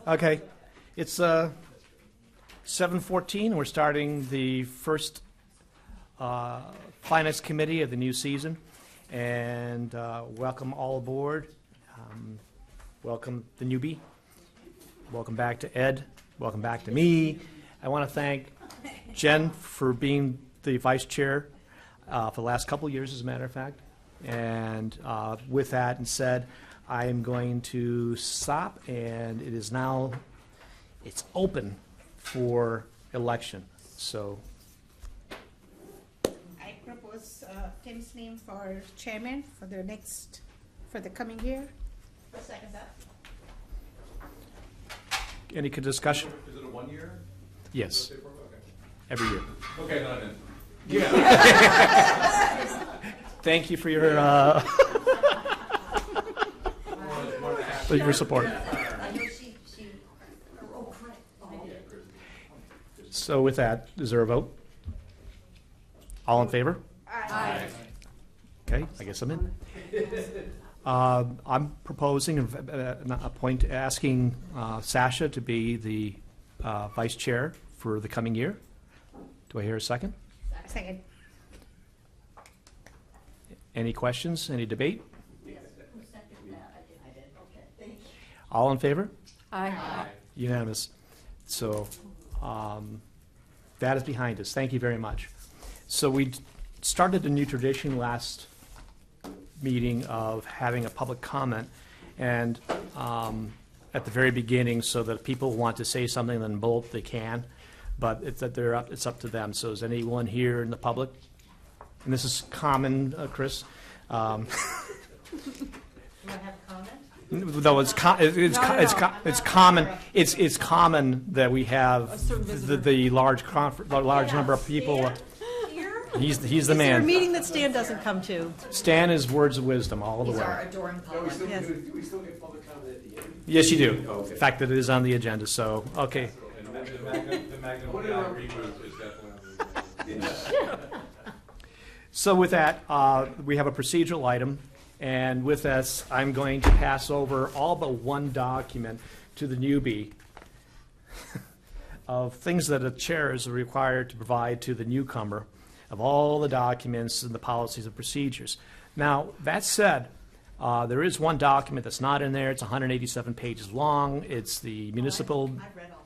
Okay, it's 7:14. We're starting the first Finance Committee of the new season, and welcome all aboard. Welcome the newbie. Welcome back to Ed. Welcome back to me. I want to thank Jen for being the vice chair for the last couple of years, as a matter of fact. And with that and said, I am going to stop, and it is now, it's open for election. So I propose Tim's name for chairman for the coming year. I'll second that. any discussion? Is it a 1 year? Yes, Okay. every year. Okay, no, I didn't. Thank you for your support. So with that, is there a vote? All in favor? Aye. Okay, I guess I'm in. I'm proposing asking Sasha to be the vice chair for the coming year. Do I hear a second? Second. Any questions? Any debate? Who seconded that? I did. Okay, thank you. All in favor? Aye. Unanimous. So that is behind us. Thank you very much. So we started a new tradition last meeting of having a public comment, and at the very beginning, so that if people want to say something, then bold, they can. But it's up to them. So is anyone here in the public? And this is common, Chris. Do I have a comment? Though it's common. It's common that we have the large number of people. Here? He's the Is there a man. meeting that Stan doesn't come to? Stan is words of wisdom all the These are way. adoring No, public. Yes. do we still get public comment at the end? Yes, you do. Oh, okay. The fact that it is on the agenda. So okay. And the Magnum reboot is definitely on the agenda. So with that, we have a procedural item, and with this, I'm going to pass over all but one document to the newbie of things that a chair is required to provide to the newcomer, of all the documents and the policies and procedures. Now, that said, there is one document that's not in there. It's 187 pages long. It's the municipal. I've read all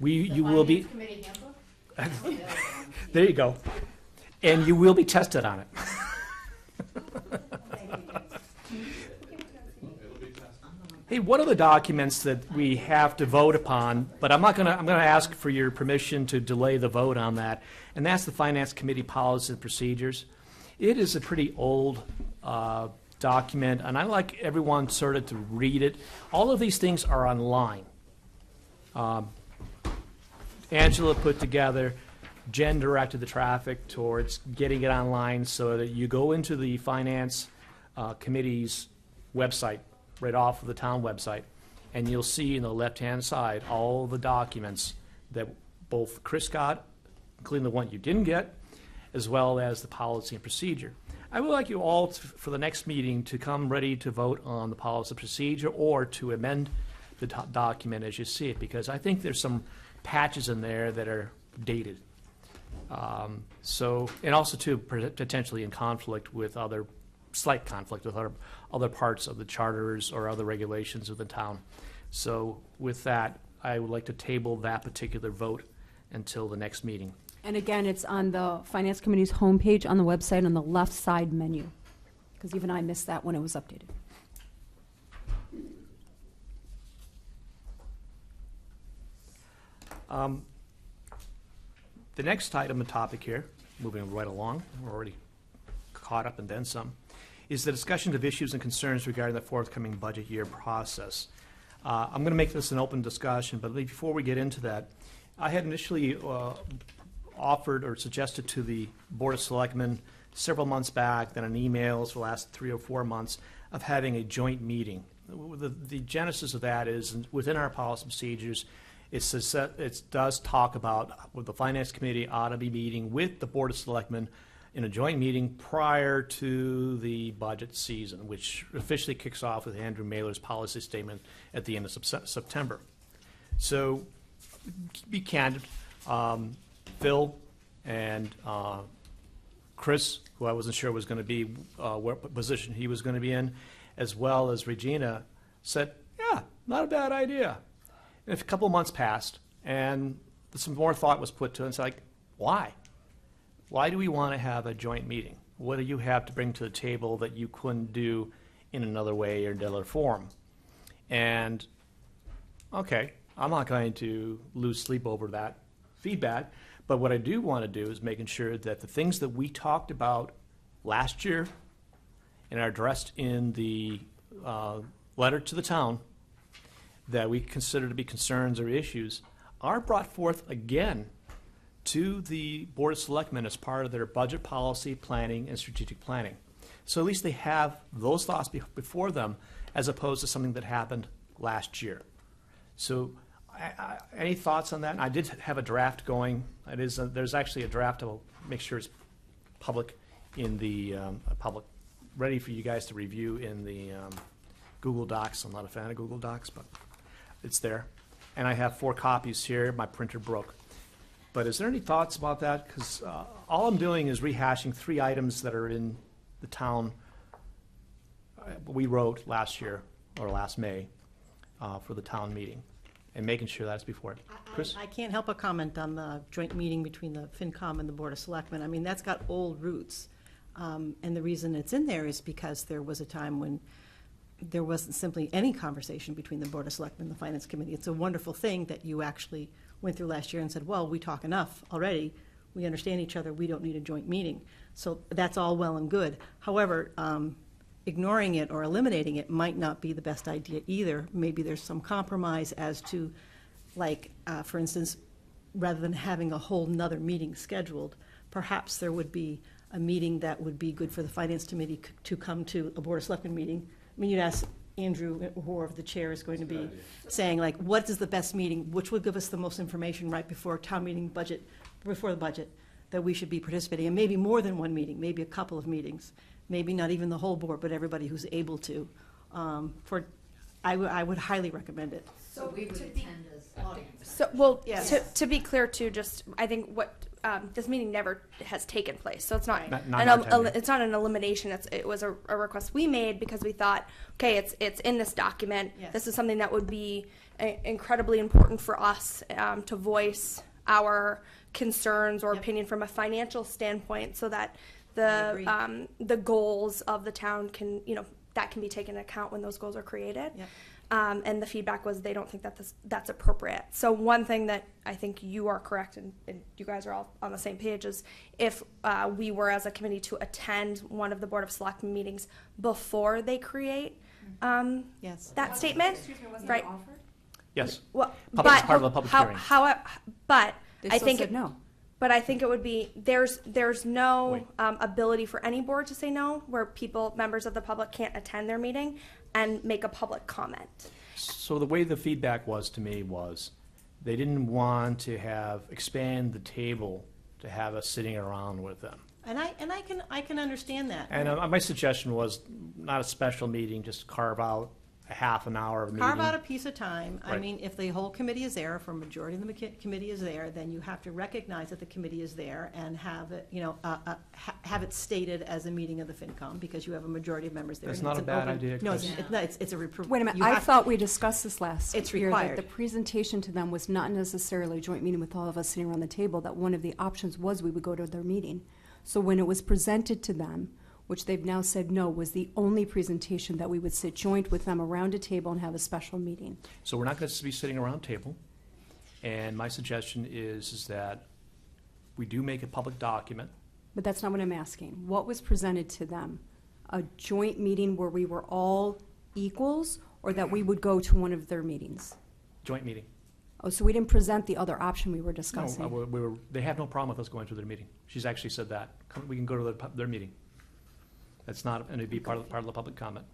this. You will be. Committee handbook? There you go. And you will be tested on it. Hey, what are the documents that we have to vote upon? But I'm going to ask for your permission to delay the vote on that. And that's the Finance Committee Policies and Procedures. It is a pretty old document, and I like everyone sort of to read it. All of these things are online. Angela put together, Jen directed the traffic towards getting it online so that you go into the Finance Committee's website, right off of the town website, and you'll see in the left-hand side all the documents that both Chris got, including the one you didn't get, as well as the policy and procedure. I would like you all, for the next meeting, to come ready to vote on the policy and procedure or to amend the document as you see it, because I think there's some patches in there that are dated. And also, too, potentially in conflict with slight conflict with other parts of the charters or other regulations of the town. So with that, I would like to table that particular vote until the next meeting. And again, it's on the Finance Committee's homepage on the website on the left side menu, because even I missed that when it was updated. The next item and topic here, moving right along, we're already caught up and then some, is the discussion of issues and concerns regarding the forthcoming budget year process. I'm going to make this an open discussion, but before we get into that, I had initially offered or suggested to the Board of Selectmen several months back, then in emails for the last 3 or 4 months, of having a joint meeting. The genesis of that is within our policy procedures. It does talk about what the Finance Committee ought to be meeting with the Board of Selectmen in a joint meeting prior to the budget season, which officially kicks off with Andrew Mailer's policy statement at the end of September. So, be candid, Phil and Chris, who I wasn't sure was going to be what position he was going to be in, as well as Regina, said, yeah, not a bad idea. And a couple of months passed, and some more thought was put to it. It's like, why? Why do we want to have a joint meeting? What do you have to bring to the table that you couldn't do in another way or another form? And, okay, I'm not going to lose sleep over that feedback, but what I do want to do is making sure that the things that we talked about last year and are addressed in the letter to the town that we consider to be concerns or issues are brought forth again to the Board of Selectmen as part of their budget policy, planning, and strategic planning. So at least they have those thoughts before them as opposed to something that happened last year. So any thoughts on that? I did have a draft going. It is there's actually a draft. I'll make sure it's public in the public, ready for you guys to review in the Google Docs. I'm not a fan of Google Docs, but it's there. And I have 4 copies here. My printer broke. But is there any thoughts about that? Because all I'm doing is rehashing 3 items that are in the town we wrote last year or last May for the town meeting, and making sure that's before it. Chris? I can't help but comment on the joint meeting between the FinCom and the Board of Selectmen. I mean, that's got old roots. And the reason it's in there is because there was a time when there wasn't simply any conversation between the Board of Selectmen and the Finance Committee. It's a wonderful thing that you actually went through last year and said, well, we talk enough already. We understand each other. We don't need a joint meeting. So that's all well and good. However, ignoring it or eliminating it might not be the best idea either. Maybe there's some compromise as to, like, for instance, rather than having a whole nother meeting scheduled, perhaps there would be a meeting that would be good for the Finance Committee to come to a Board of Selectmen meeting. I mean, you'd ask Andrew, whoever the chair is going to be, saying, like, what is the best meeting, which will give us the most information right before town meeting budget, before the budget, that we should be participating, and maybe more than one meeting, maybe a couple of meetings, maybe not even the whole board, but everybody who's able to. I would highly recommend it. So we would attend as audience. So, well, Yes. to be clear too, just, I think what, this meeting never has taken place, so it's not, Not an in our tenure. it's not an elimination, it was a request we made because we thought, okay, it's in this document. Yes. This is something that would be incredibly important for us, to voice our concerns or Yep. opinion from a financial standpoint, so that agree. the goals of the town can, that can be taken into account when those goals are created. Yep. And the feedback was they don't think that that's appropriate. So one thing that I think you are correct, and you guys are all on the same page, is if we were as a committee to attend one of the Board of Selectmen meetings before they create Yes. that statement, right? Yes. Well, Public is part of the public hearing. But They I still think said no. But I think it would be, there's no Wait. ability for any board to say no, where members of the public can't attend their meeting and make a public comment. So the way the feedback was to me was, they didn't want to expand the table to have us sitting around with them. And I can understand that. And my suggestion was not a special meeting, just carve out a half an hour of meeting. Carve out a piece of time. I Right. mean, if the whole committee is there, if a majority of the committee is there, then you have to recognize that the committee is there and have it, have it stated as a meeting of the FinCom, because you have a majority of members there. That's and not it's a an bad open- idea, No, Chris. it's not, it's a reproof. Wait a minute, You I have- thought we discussed this last It's year, that required. the presentation to them was not necessarily a joint meeting with all of us sitting around the table, that one of the options was we would go to their meeting. So when it was presented to them, which they've now said no, was the only presentation, that we would sit joint with them around a table and have a special meeting. So we're not going to be sitting around a table. And my suggestion is that we do make a public document. But that's not what I'm asking. What was presented to them? A joint meeting where we were all equals, or that we would go to one of their meetings? Joint meeting. Oh, so we didn't present the other option we were No, discussing? they have no problem with us going to their meeting. She's actually said that. We can go to their meeting. That's not, and it'd be part of the public comment.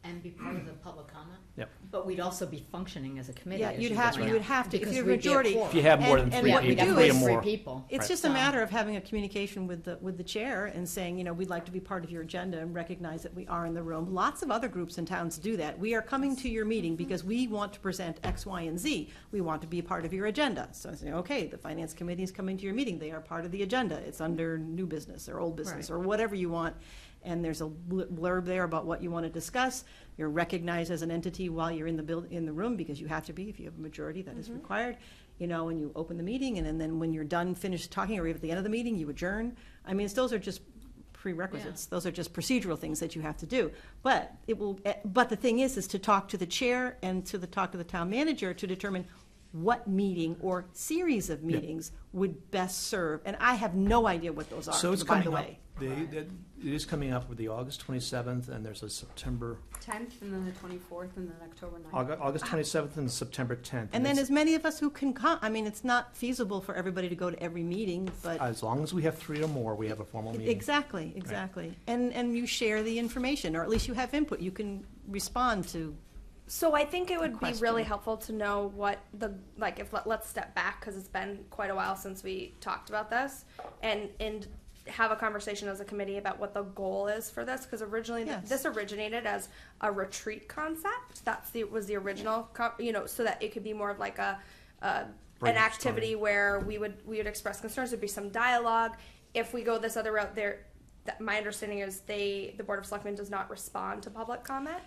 and be part of the public comment. Yep. But we'd also be functioning as a committee. Yeah, as you'd you have, point you would out, have to, if because you're we'd be a majority. quorum. If you have more than And three what people, we do three or is- more. Three people. It's Right. just a matter of having a communication with the chair and saying, we'd like to be part of your agenda and recognize that we are in the room. Lots of other groups and towns do that. We are coming to your meeting because we want to present X, Y, and Z. We want to be a part of your agenda. So I say, okay, the finance committee is coming to your meeting. They are part of the agenda. It's under new business or old business Right. or whatever you want. And there's a blurb there about what you want to discuss. You're recognized as an entity while you're in the room, because you have to be if you have a majority, that is required. And you open the meeting, and then when you're done, finished talking, or at the end of the meeting, you adjourn. I mean, those are just prerequisites. Those are just procedural things that you have to do. But the thing is to talk to the chair and talk to the town manager to determine what meeting or series of meetings would best serve. And I have no idea what those are, So it's by the coming up, way. it is coming up with the August 27th, and there's a September, 10th, and then the 24th, and then October 9th. August 27th and September 10th. And then it's- as many of us who can come, I mean, it's not feasible for everybody to go to every meeting, but. As long as we have 3 or more, we have a formal meeting. Exactly. And you share the information, or at least you have input. You can respond to. So I think it would be really Question. helpful to know what let's step back, because it's been quite a while since we talked about this, and have a conversation as a committee about what the goal is for this, because originally Yes. this originated as a retreat concept. Was the original, so that it could be more of like an activity where we would express concerns. There'd be some dialogue. If we go this other route, my understanding is the Board of Selectmen does not respond to public comment.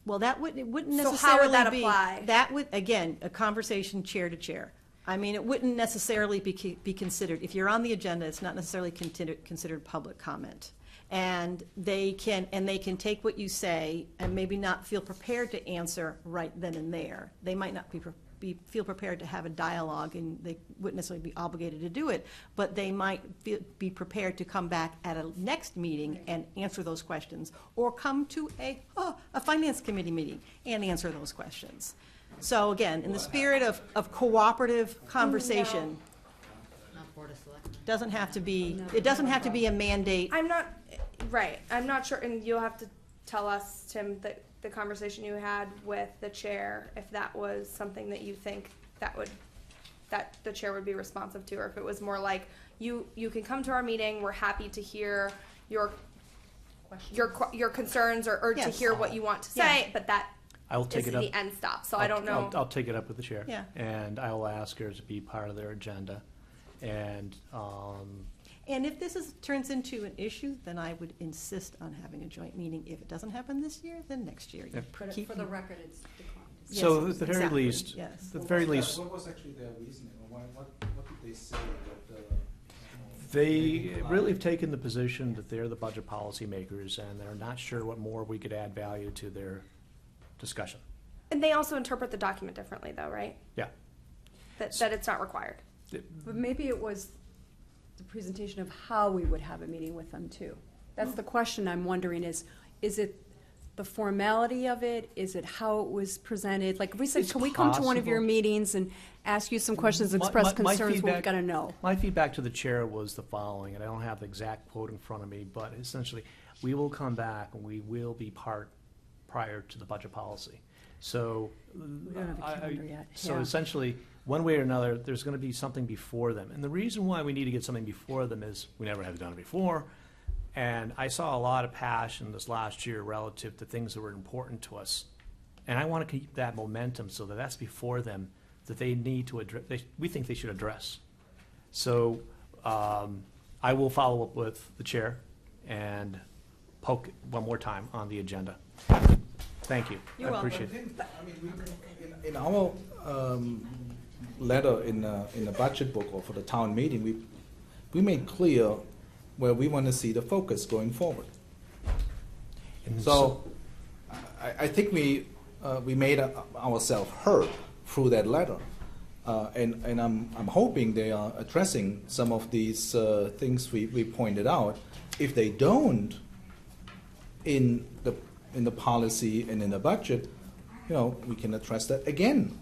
Well, it wouldn't So necessarily how would that be. apply? That would, again, a conversation chair to chair. I mean, it wouldn't necessarily be considered, if you're on the agenda, it's not necessarily considered public comment. And they can take what you say and maybe not feel prepared to answer right then and there. They might not feel prepared to have a dialogue, and they wouldn't necessarily be obligated to do it, but they might be prepared to come back at a next meeting and answer those questions, or come to a finance committee meeting and answer those questions. So again, in the spirit of cooperative conversation, Not Board of Selectmen. it doesn't have to be a mandate. I'm not sure, and you'll have to tell us, Tim, that the conversation you had with the chair, if that was something that you think that the chair would be responsive to, or if it was more like, you can come to our meeting, we're happy to hear your concerns, or to Yes. hear what you want to say, but that I will take is it up. the end stop. So I don't know. I'll take it up with the chair. Yeah. And I will ask her to be part of their agenda. And, And if this turns into an issue, then I would insist on having a joint meeting. If it doesn't happen this year, then next year. You Yeah. But keep- for the record, it's declined. Yes, so at the very exactly, least, yes. at the very least, What was actually their reasoning, or what did they say that, they really have taken the position that they're the budget policymakers, and they're not sure what more we could add value to their discussion. And they also interpret the document differently, though, right? Yeah. That it's not required. But maybe it was the presentation of how we would have a meeting with them too. That's the question I'm wondering is it the formality of it? Is it how it was presented? Like if we said, It's can we come to one of your possible. meetings and ask you some questions, express My concerns, what we feedback- gotta know? My feedback to the chair was the following, and I don't have the exact quote in front of me, but essentially, we will come back and we will be prior to the budget policy. So. We don't have a calendar yet. So Yeah. essentially, one way or another, there's gonna be something before them. And the reason why we need to get something before them is we never have done it before. And I saw a lot of passion this last year relative to things that were important to us. And I want to keep that momentum so that that's before them, that they need to address, we think they should address. So I will follow up with the chair and poke one more time on the agenda. Thank you. You're I welcome. appreciate it. I mean, in our letter in the budget book or for the town meeting, we made clear where we want to see the focus going forward. And So I think we made ourselves heard through that letter. And I'm hoping they are addressing some of these things we pointed out. If they don't, in the policy and in the budget, we can address that again.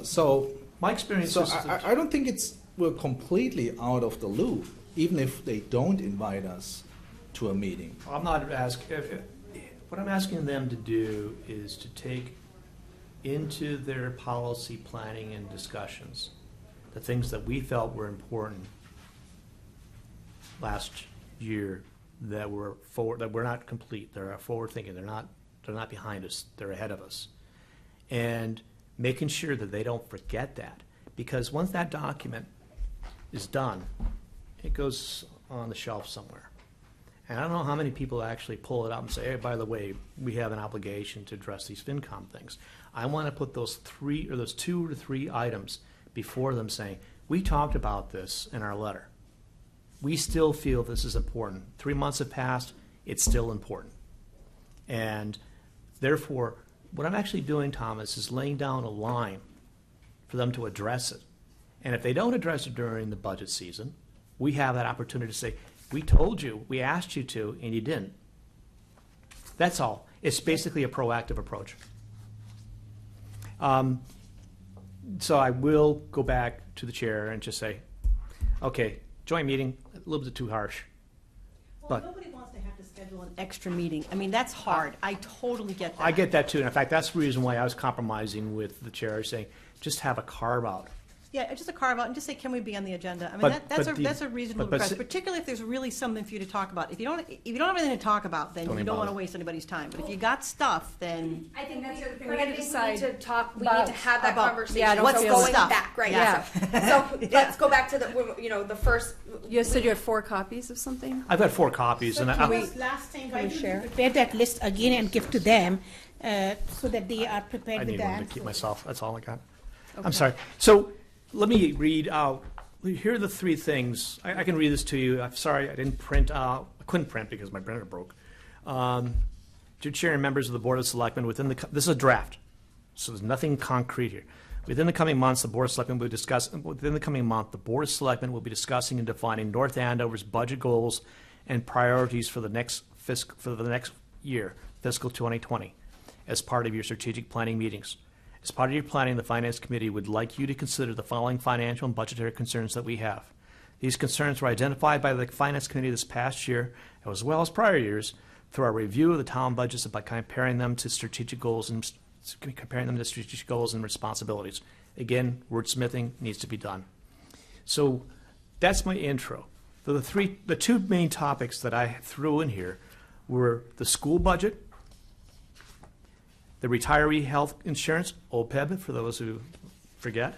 So my experience so is that I don't think we're completely out of the loop, even if they don't invite us to a meeting. I'm not asking, What I'm asking them to do is to take into their policy planning and discussions the things that we felt were important last year that were forward, that were not complete. They're forward thinking. They're not behind us. They're ahead of us. And making sure that they don't forget that. Because once that document is done, it goes on the shelf somewhere. And I don't know how many people actually pull it out and say, hey, by the way, we have an obligation to address these FinCom things. I want to put those 2 or 3 items before them saying, we talked about this in our letter. We still feel this is important. 3 months have passed, it's still important. And therefore, what I'm actually doing, Thomas, is laying down a line for them to address it. And if they don't address it during the budget season, we have that opportunity to say, we told you, we asked you to, and you didn't. That's all. It's basically a proactive approach. So I will go back to the chair and just say, okay, joint meeting, a little bit too harsh. Well, But- nobody wants to have to schedule an extra meeting. I mean, that's hard. I totally get that. I get that too. And in fact, that's the reason why I was compromising with the chair, saying, just have a carve out. Yeah, just a carve out and just say, can we be on the agenda? I mean, But- that's but a reasonable but request, si- particularly if there's really something for you to talk about. If you don't have anything to talk about, then Don't you even don't want to bother. waste anybody's time. But if you got stuff, then I think that's the other thing. We But I gotta think decide we need to talk. We about- need to have that about- conversation. yeah, I don't what's feel the going stuff? back, right? Yeah. So let's go back to the first. You said you had 4 copies of something? I've got 4 copies, So and Thomas, last thing, why we don't share? you prepare that list again and give to them, so that they are I prepared with need the one to answers? keep myself. That's all I got. Okay. I'm sorry. So let me read out. Here are the 3 things. I can read this to you. I'm sorry I didn't print out. I couldn't print because my printer broke. To chair and members of the Board of Selectmen, this is a draft, so there's nothing concrete here. Within the coming months, the Board of Selectmen will discuss. Within the coming month, the Board of Selectmen will be discussing and defining North Andover's budget goals and priorities for the next year, fiscal 2020, as part of your strategic planning meetings. As part of your planning, the Finance Committee would like you to consider the following financial and budgetary concerns that we have. These concerns were identified by the Finance Committee this past year, as well as prior years, through our review of the town budgets and by comparing them to strategic goals and responsibilities. Again, wordsmithing needs to be done. So that's my intro. The 2 main topics that I threw in here were the school budget, the retiree health insurance, OPEB, for those who forget,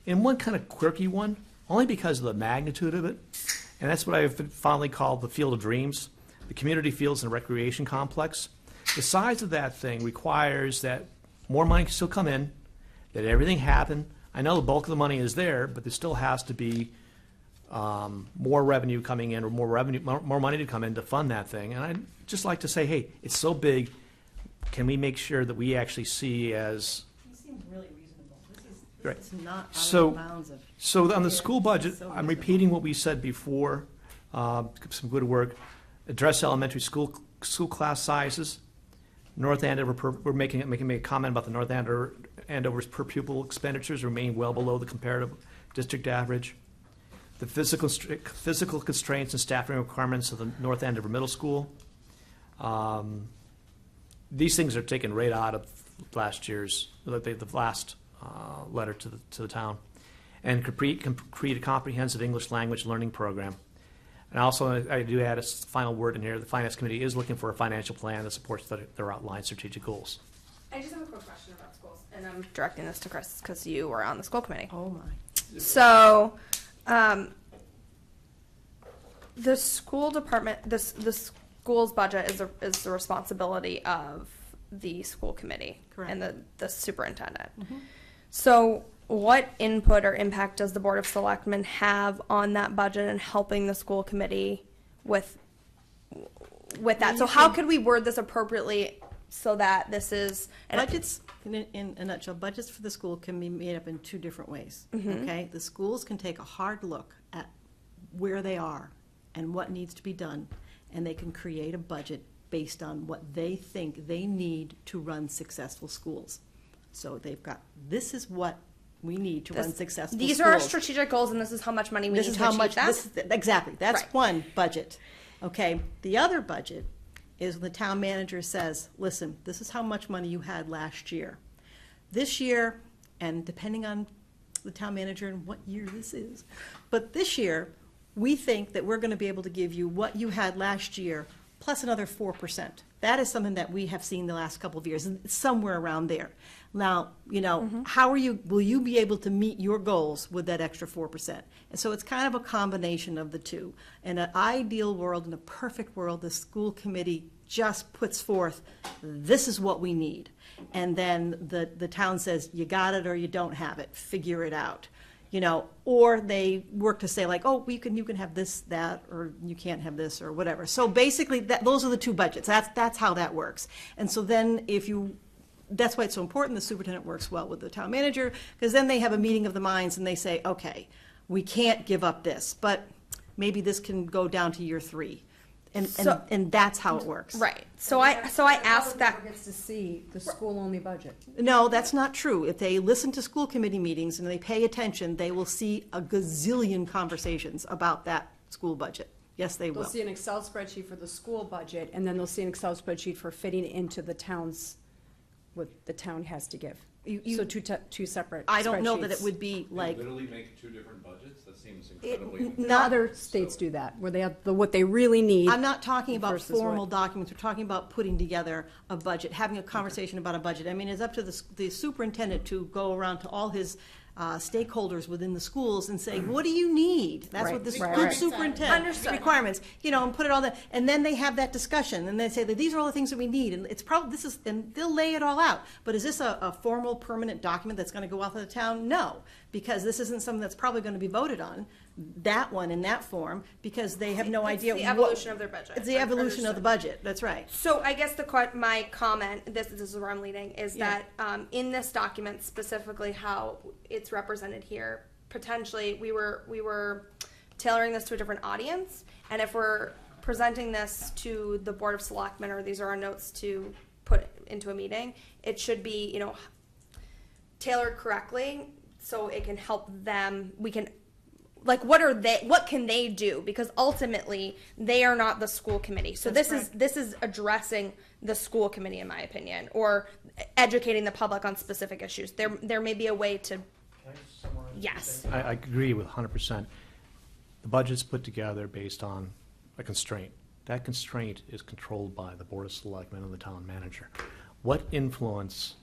and one kind of quirky one, only because of the magnitude of it, and that's what I've fondly called the Field of Dreams, the Community Fields and Recreation Complex. The size of that thing requires that more money can still come in, that everything happen. I know the bulk of the money is there, but there still has to be more revenue coming in, or more money to come in to fund that thing. And I'd just like to say, hey, it's so big. Can we make sure that we actually see as you seem really reasonable. Right. This is not out So- of the bounds of. So on the Yeah, school budget, so I'm reasonable. repeating what we said before, some good work. Address elementary school class sizes. North Andover, we're making a comment about the North Andover's per pupil expenditures remain well below the comparative district average. The physical constraints and staffing requirements of the North Andover Middle School. These things are taken right out of last year's, the last letter to the town. And create a comprehensive English language learning program. And also, I do add a final word in here. The Finance Committee is looking for a financial plan that supports their outlined strategic goals. I just have a quick question about schools, and I'm directing this to Chris because you were on the school committee. Oh, my. So, the school department, the school's budget is the responsibility of the school committee. Correct. And the superintendent. So, what input or impact does the Board of Selectmen have on that budget and helping the school committee with that? So, how could we word this appropriately so that this is Budgets, in a nutshell, budgets for the school can be made up in 2 different ways, okay? The schools can take a hard look at where they are and what needs to be done, and they can create a budget based on what they think they need to run successful schools. So they've got, this is what we need to run successful schools. These are our strategic goals, and this is how much money we This need is to how achieve much, that. exactly, that's Right. one budget. Okay, the other budget is when the town manager says, listen, this is how much money you had last year. This year, and depending on the town manager and what year this is, but this year, we think that we're gonna be able to give you what you had last year, plus another 4%. That is something that we have seen the last couple of years, and it's somewhere around there. Now, how will you be able to meet your goals with that extra 4%? And so it's kind of a combination of the two. In an ideal world, in a perfect world, the school committee just puts forth, this is what we need. And then the town says, you got it or you don't have it, figure it out. Or they work to say like, oh, you can have this, that, or you can't have this, or whatever. So basically, those are the two budgets. That's how that works. And so then that's why it's so important the superintendent works well with the town manager, because then they have a meeting of the minds and they say, okay, we can't give up this, but maybe this can go down to year 3. And that's how it works. Right. So I asked that. Gets to see the school-only budget. No, that's not true. If they listen to school committee meetings and they pay attention, they will see a gazillion conversations about that school budget. Yes, they will. They'll see an Excel spreadsheet for the school budget, and then they'll see an Excel spreadsheet for fitting into the town's, what the town has to give. So two separate I don't know that it spreadsheets. would be like, Literally make 2 different budgets? That seems incredibly. No, other states do that, where they have what they really need. I'm not talking about versus what- formal documents, we're talking about putting together a budget, having a conversation about a budget. I mean, it's up to the superintendent to go around to all his stakeholders within the schools and say, what do you need? That's what the Right, school right. superintendent, Understood. requirements, and put it all that, and then they have that discussion, and they say that these are all the things that we need, and it's probably, and they'll lay it all out. But is this a formal, permanent document that's gonna go out to the town? No, because this isn't something that's probably gonna be voted on, that one in that form, because they have no It's idea. the what- evolution of their budget. It's the evolution of the Understood. budget, that's right. So I guess my comment, this is where I'm leading, is Yeah. that in this document, specifically how it's represented here, potentially we were tailoring this to a different audience, and if we're presenting this to the Board of Selectmen, or these are our notes to put into a meeting, it should be tailored correctly so it can help them. We can. Like, what can they do? Because ultimately, they are not the school committee. So That's this is addressing the school committee, in my opinion, or educating the public on specific issues. There may be a way to. Can I summarize? Yes. I agree with 100%. The budget's put together based on a constraint. That constraint is controlled by the Board of Selectmen and the town manager. What influence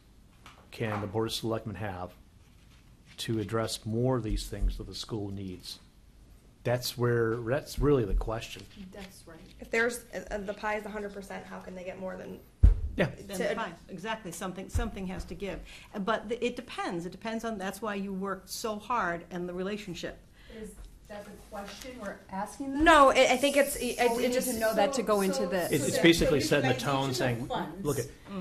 can the Board of Selectmen have to address more of these things that the school needs? That's really the question. That's right. If there's the pie is 100%, how can they get more than? Yeah. Then fine, exactly, something has to give. But it depends on, that's why you work so hard and the relationship. Is that the question we're asking them? No, I think it's We it need just to know that to go into this. It's the basically utilization setting the tone, of saying, funds, look,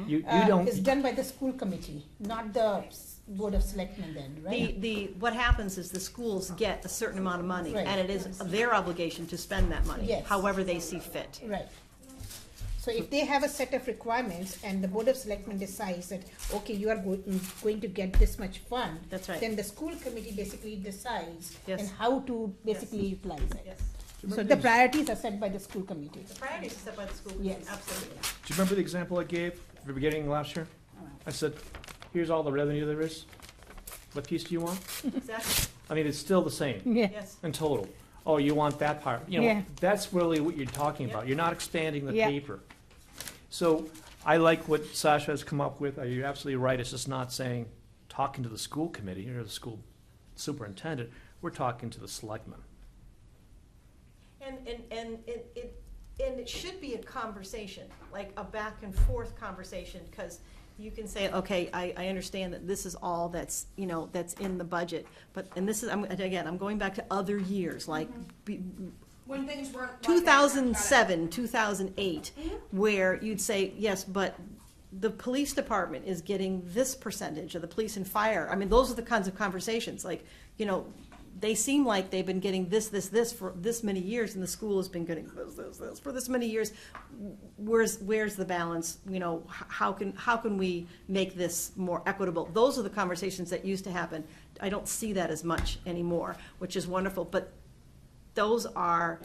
you don't. is done by the school committee, not the Board of Selectmen then, right? What happens is the schools get a certain amount of money, Right. and it is their obligation to spend that money, Yes. however they see fit. Right. So if they have a set of requirements and the Board of Selectmen decides that, okay, you are going to get this much fund. That's right. Then the school committee basically decides Yes. and how to basically utilize it. Yes. So the priorities are set by the school committee. The priorities are set by the school, Yes. absolutely. Do you remember the example I gave at the beginning of last year? I said, here's all the revenue there is. What piece do you want? Exactly, I mean, it's still the same yes. in total. Oh, you want that part? Yeah. That's really what you're talking about. You're not expanding the Yeah. paper. So I like what Sasha has come up with. You're absolutely right. It's just not saying, talking to the school committee or the school superintendent. We're talking to the selectmen. And it should be a conversation, like a back and forth conversation, because you can say, okay, I understand that this is all that's in the budget, but, and this is, I'm going back to other years, like when things weren't. 2007, 2008, where you'd say, yes, but the police department is getting this percentage, of the police and fire. I mean, those are the kinds of conversations, like, they seem like they've been getting this for this many years, and the school has been getting this for this many years. Where's the balance? How can we make this more equitable? Those are the conversations that used to happen. I don't see that as much anymore, which is wonderful. But those are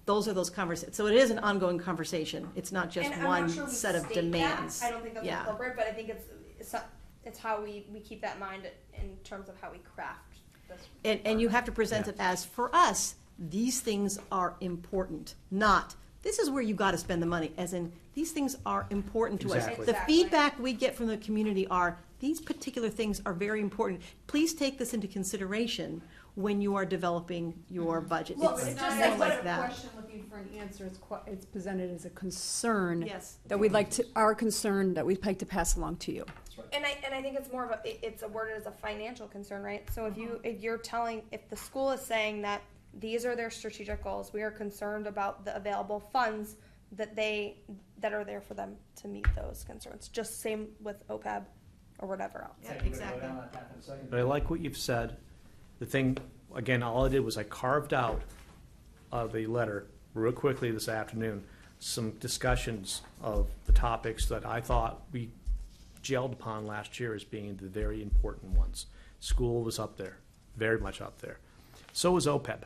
those are those conversations. So it is an ongoing conversation. It's not just And I'm not one sure we set of state that. demands. I don't think that's Yeah. appropriate, but I think it's how we keep that in mind in terms of how we craft this. And you have to present it as, for us, these things are important, not, this is where you gotta spend the money, as in, these things are important to us. Exactly. The Exactly. feedback we get from the community are, these particular things are very important. Please take this into consideration when you are developing your budget. Well, It's it's more just It's like not a that. question looking for an answer, it's presented as a concern. Yes. That we'd like to, our concern that we'd like to pass along to you. And I think it's more of it's a worded as a financial concern, right? So if you're telling, if the school is saying that these are their strategic goals, we are concerned about the available funds that are there for them to meet those concerns. Just same with OPEB or whatever else. Yeah, exactly. But I like what you've said. The thing, again, all I did was I carved out of the letter real quickly this afternoon, some discussions of the topics that I thought we gelled upon last year as being the very important ones. School was up there, very much up there. So was OPEB.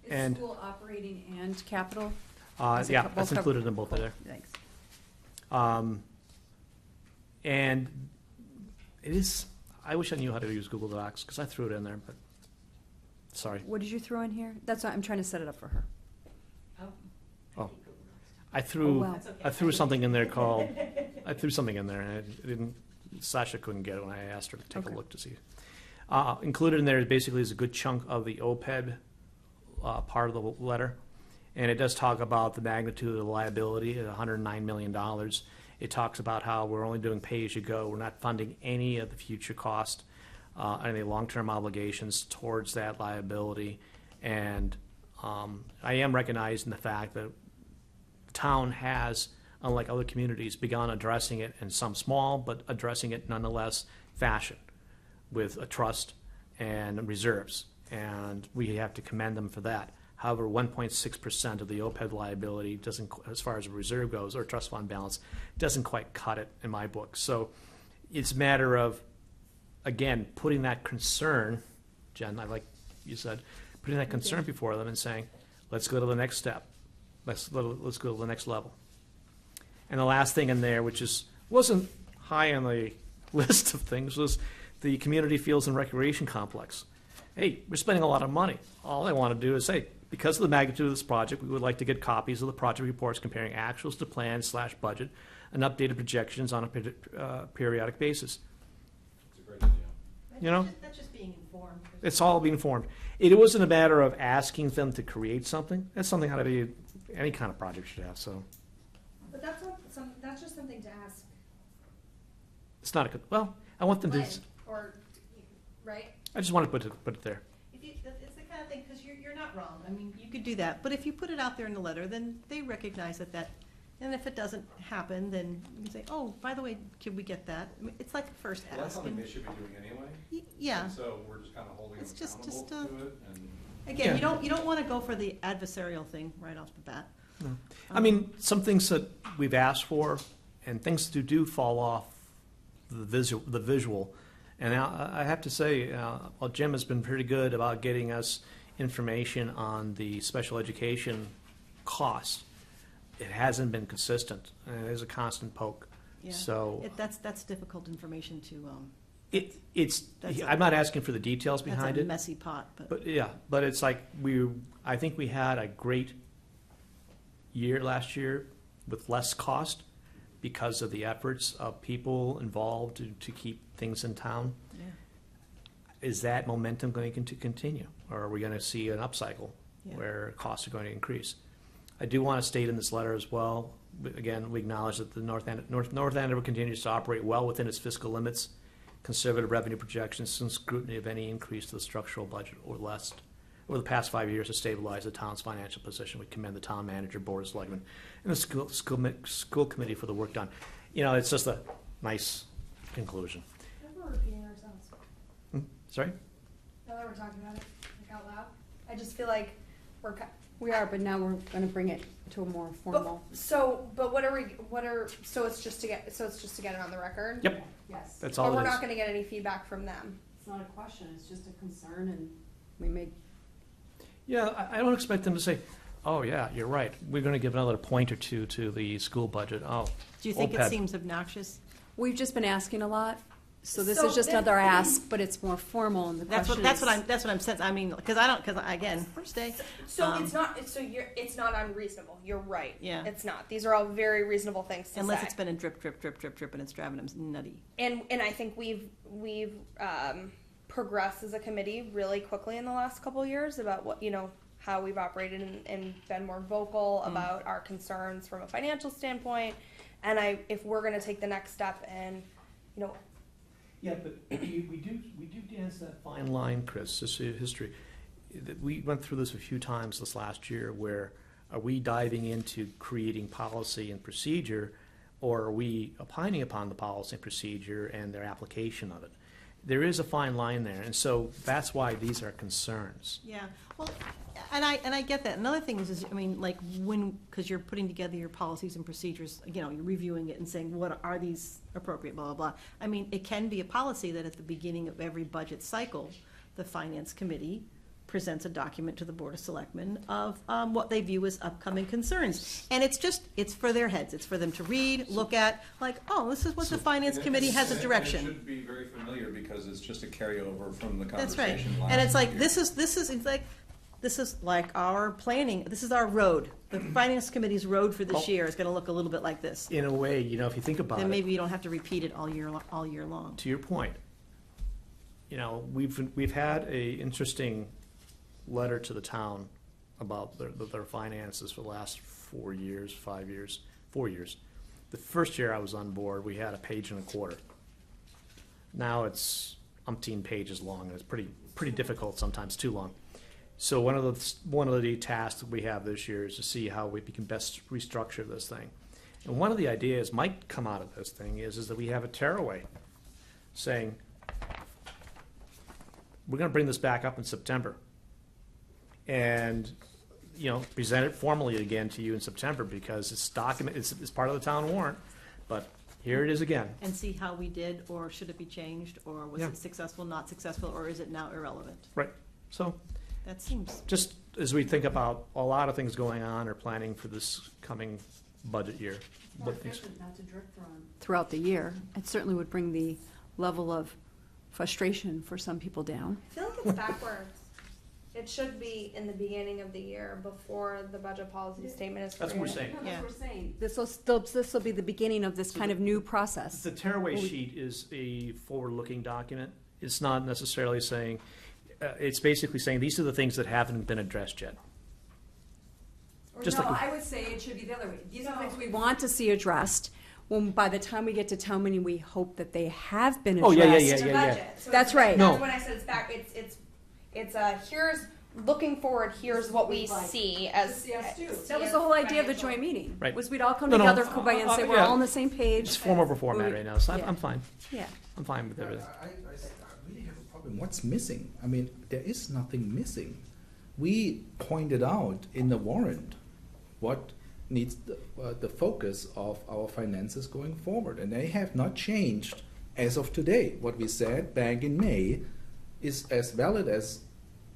And, School operating and capital? Is it yeah, both that's covered? included in both of there. Thanks. And it is, I wish I knew how to use Google Docs, because I threw it in there, but, sorry. What did you throw in here? That's why I'm trying to set it up for her. Oh. I Oh, threw, wow. I threw something in there called, I threw something in there, and I didn't, Sasha couldn't get it when I asked her to take a Okay. look to see. Included in there basically is a good chunk of the OPEB part of the letter, and it does talk about the magnitude of the liability at $109 million. It talks about how we're only doing pay-as-you-go. We're not funding any of the future cost, any long-term obligations towards that liability. And I am recognizing the fact that the town has, unlike other communities, begun addressing it in some small, but addressing it nonetheless fashion with a trust and reserves. And we have to commend them for that. However, 1.6% of the OPEB liability doesn't, as far as a reserve goes, or trust fund balance, doesn't quite cut it in my book. So it's a matter of, again, putting that concern, Jen, I like you said, putting that concern before them and saying, let's go to the next step. Let's go to the next level. And the last thing in there, which wasn't high on the list of things, was the community fields and recreation complex. Hey, we're spending a lot of money. All they want to do is say, because of the magnitude of this project, we would like to get copies of the project reports comparing actuals to plans/budget and updated projections on a periodic basis. It's a great idea. You know? That's just being informed. It's all being formed. It wasn't a matter of asking them to create something. That's something how to be, any kind of project should have, so. But that's just something to ask. It's not a good, well, I want them to, Or, right? I just want to put it there. It's the kind of thing, because you're not wrong. I mean, you could do that. But if you put it out there in the letter, then they recognize that, and if it doesn't happen, then you can say, oh, by the way, can we get that? I mean, it's like a first Well, that's ask. something and- they should be doing anyway. Yeah. And so we're just kind of holding them It's just- accountable to it, and Again, Yeah. you don't want to go for the adversarial thing right off the bat. I mean, some things that we've asked for and things that do fall off the visual. And I have to say, well, Jim has been pretty good about getting us information on the special education costs. It hasn't been consistent, and it is a constant poke. Yeah. So That's difficult information to, it's, I'm not asking for the details that's behind a it. messy pot, but. But yeah, but it's like I think we had a great year last year with less cost because of the efforts of people involved to keep things in town. Yeah. Is that momentum going to continue, or are we going to see an upcycle Yeah. where costs are going to increase? I do want to state in this letter as well. Again, we acknowledge that the North Andover continues to operate well within its fiscal limits. Conservative revenue projections and scrutiny of any increase to the structural budget or less over the past 5 years to stabilize the town's financial position. We commend the town manager, board of selectmen, and the school committee for the work done. You know, it's just a nice conclusion. We're repeating ourselves. Sorry? Now that we're talking about it, like out loud, I just feel like we're. We are, but now we're gonna bring it to a more formal. So it's just to get it on the record? Yep, Yes. that's But all we're it not is. gonna get any feedback from them. It's not a question, it's just a concern and we made, Yeah, I don't expect them to say, Oh, yeah, you're right. We're gonna give another point or two to the school budget. Oh. Do you think it OPEB. seems obnoxious? We've just been asking a lot, so this So is just then- another ask, but it's more formal, and the That's question what, is. that's what I'm saying, I mean, because again, first day. So it's not unreasonable. You're right. Yeah. It's not. These are all very reasonable things to Unless say. it's been a drip, drip, drip, drip, drip, and it's driving them nutty. And I think we've progressed as a committee really quickly in the last couple of years about what how we've operated and been more vocal about our concerns from a financial standpoint. And if we're going to take the next step and Yeah, but we do dance that fine line, Chris, this is history. We went through this a few times this last year, where are we diving into creating policy and procedure, or are we opining upon the policy and procedure and their application of it? There is a fine line there, and so that's why these are concerns. Yeah, well, and I get that. Another thing is I mean, like because you're putting together your policies and procedures, you're reviewing it and saying, what are these appropriate, blah, blah, blah. I mean, it can be a policy that at the beginning of every budget cycle, the finance committee presents a document to the Board of Selectmen of what they view as upcoming concerns. And it's for their heads. It's for them to read, look at, like, oh, this is what the finance committee has as It direction. should be very familiar because it's just a carryover from the That's right. conversation last And it's like, year. this is like our planning, this is our road. The finance committee's road for this Oh. year is gonna look a little bit like this. In a way, if you think about Then it, maybe you don't have to repeat it all year long. to your point, we've had a interesting letter to the town about their finances for the last 4 years, 5 years, 4 years. The first year I was on board, we had a page and a quarter. Now it's umpteen pages long, and it's pretty difficult sometimes, too long. So one of the tasks that we have this year is to see how we can best restructure this thing. And one of the ideas might come out of this thing is that we have a tearaway saying, we're gonna bring this back up in September. And, present it formally again to you in September, because it's it's part of the town warrant, but here it is again. And see how we did, or should it be changed, or was Yeah. it successful, not successful, or is it now irrelevant? Right. So, That seems, just as we think about a lot of things going on or planning for this coming budget year. what things- Throughout the year, it certainly would bring the level of frustration for some people down. I feel like it's backwards. It should be in the beginning of the year before the budget policy statement is That's what we're created. saying. That's what we're saying. This will be the beginning of this kind of new process. The tearaway sheet is a forward-looking document. It's not necessarily saying, it's basically saying, these are the things that haven't been addressed yet. Just like- I would say it should be the other way. These are things we want to see addressed. When by the time we get to town meeting, we hope that they have been Oh, addressed. yeah, It's a budget. So That's it's- right. No. That's when I said it's back. It's here's looking forward. Here's what we see as. That was the whole idea of the joint meeting. Right. Was we'd all come No, together, no, Kumbaya, and say we're yeah. all on the same page. It's form over format right now, so Yeah. I'm fine. Yeah. I'm fine with everything. I really have a problem. What's missing? I mean, there is nothing missing. We pointed out in the warrant what needs the focus of our finances going forward, and they have not changed as of today. What we said back in May is as valid as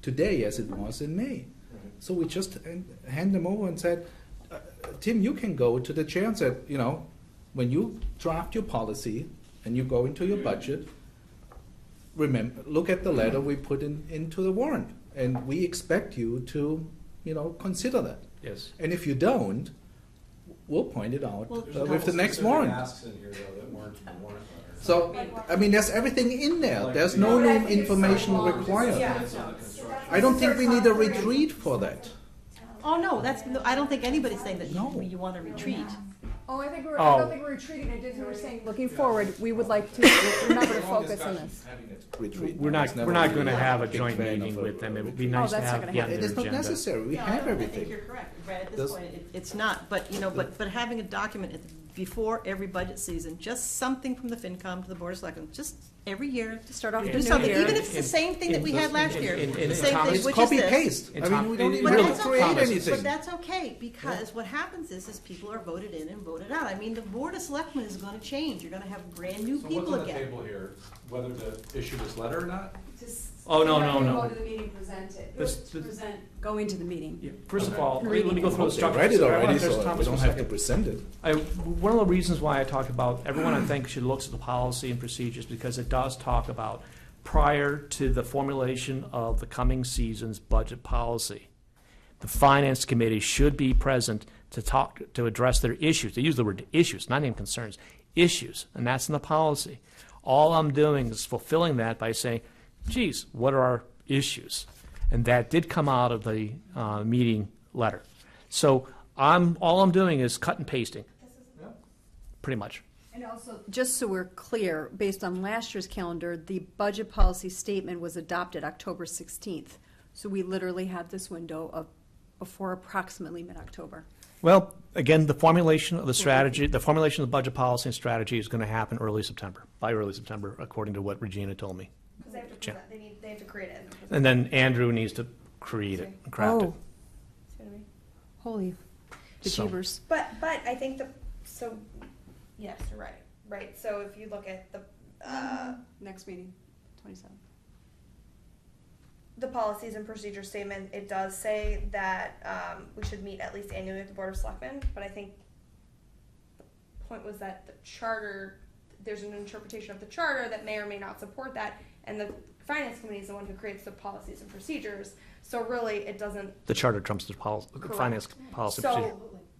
today as it was in May. So we just hand them over and said, Tim, you can go to the chair and said, when you draft your policy and you go into your budget, remember, look at the letter we put into the warrant, and we expect you to, consider that. Yes. And if you don't, we'll point it out Well, with the next Specific warrant. asks in here, though, that weren't in the warrant letter. So, I mean, there's everything in there. There's no new information required. Depends on the construction. I don't think we need a retreat for that. oh, no, I don't think anybody's saying that No. you want to retreat. Oh, I think Oh. don't think we're retreating. I just we're saying, looking forward, we would like to remember to focus on this. Retreat. We're not was never going to really have a big joint fan meeting of a with them. It would be retreat. nice to that's not have gonna get happen. their It's not agenda. necessary. We No, have I think everything. you're correct, Brad, at Does- this point, it's not, but having a document before every budget season, just something from the FinCom to the Board of Selectmen, just every year. To start off Yeah. the Do new something, year. even if it's the same thing that we had last year, in the same Thomas- thing, It's which is copy this. paste. In I Tom- mean, we don't in- even But really, have that's to okay, create Thomas- anything. but that's okay, because what happens is people are voted in and voted voted out. I mean, the Board of Selectmen is gonna change. You're gonna have brand-new So what's people on the again. table here, whether to issue this letter or not? Oh, no. Go to the meeting, present it. This- Go into the meeting. Yeah, first of Okay. all, let me go through the They structure. read it I wanna already, address so Thomas we for a don't have to second. present it. One of the reasons why I talked about, everyone I think should look at the policy and procedures, because it does talk about prior to the formulation of the coming season's budget policy, the finance committee should be present to address their issues. They use the word issues, not even concerns, issues, and that's in the policy. All I'm doing is fulfilling that by saying, geez, what are our issues? And that did come out of the meeting letter. So all I'm doing is cut and pasting, pretty much. And also, just so we're clear, based on last year's calendar, the budget policy statement was adopted October 16th. So we literally have this window of before approximately mid-October. Well, again, the formulation of the strategy, the formulation of the budget policy and strategy is going to happen by early September, according to what Regina told me. Because they have to Jim. present, they have to create it. And present And then Andrew needs to create it, and craft it. Oh. See what I mean? Holy So- bejeebers. But I think so, yes, you're right. So if you look at Next meeting, 27th. the policies and procedure statement, it does say that we should meet at least annually with the Board of Selectmen, but I think the point was that the charter, there's an interpretation of the charter that may or may not support that, and the finance committee is the one who creates the policies and procedures, so really it doesn't. The charter trumps the Correct. finance policy procedure.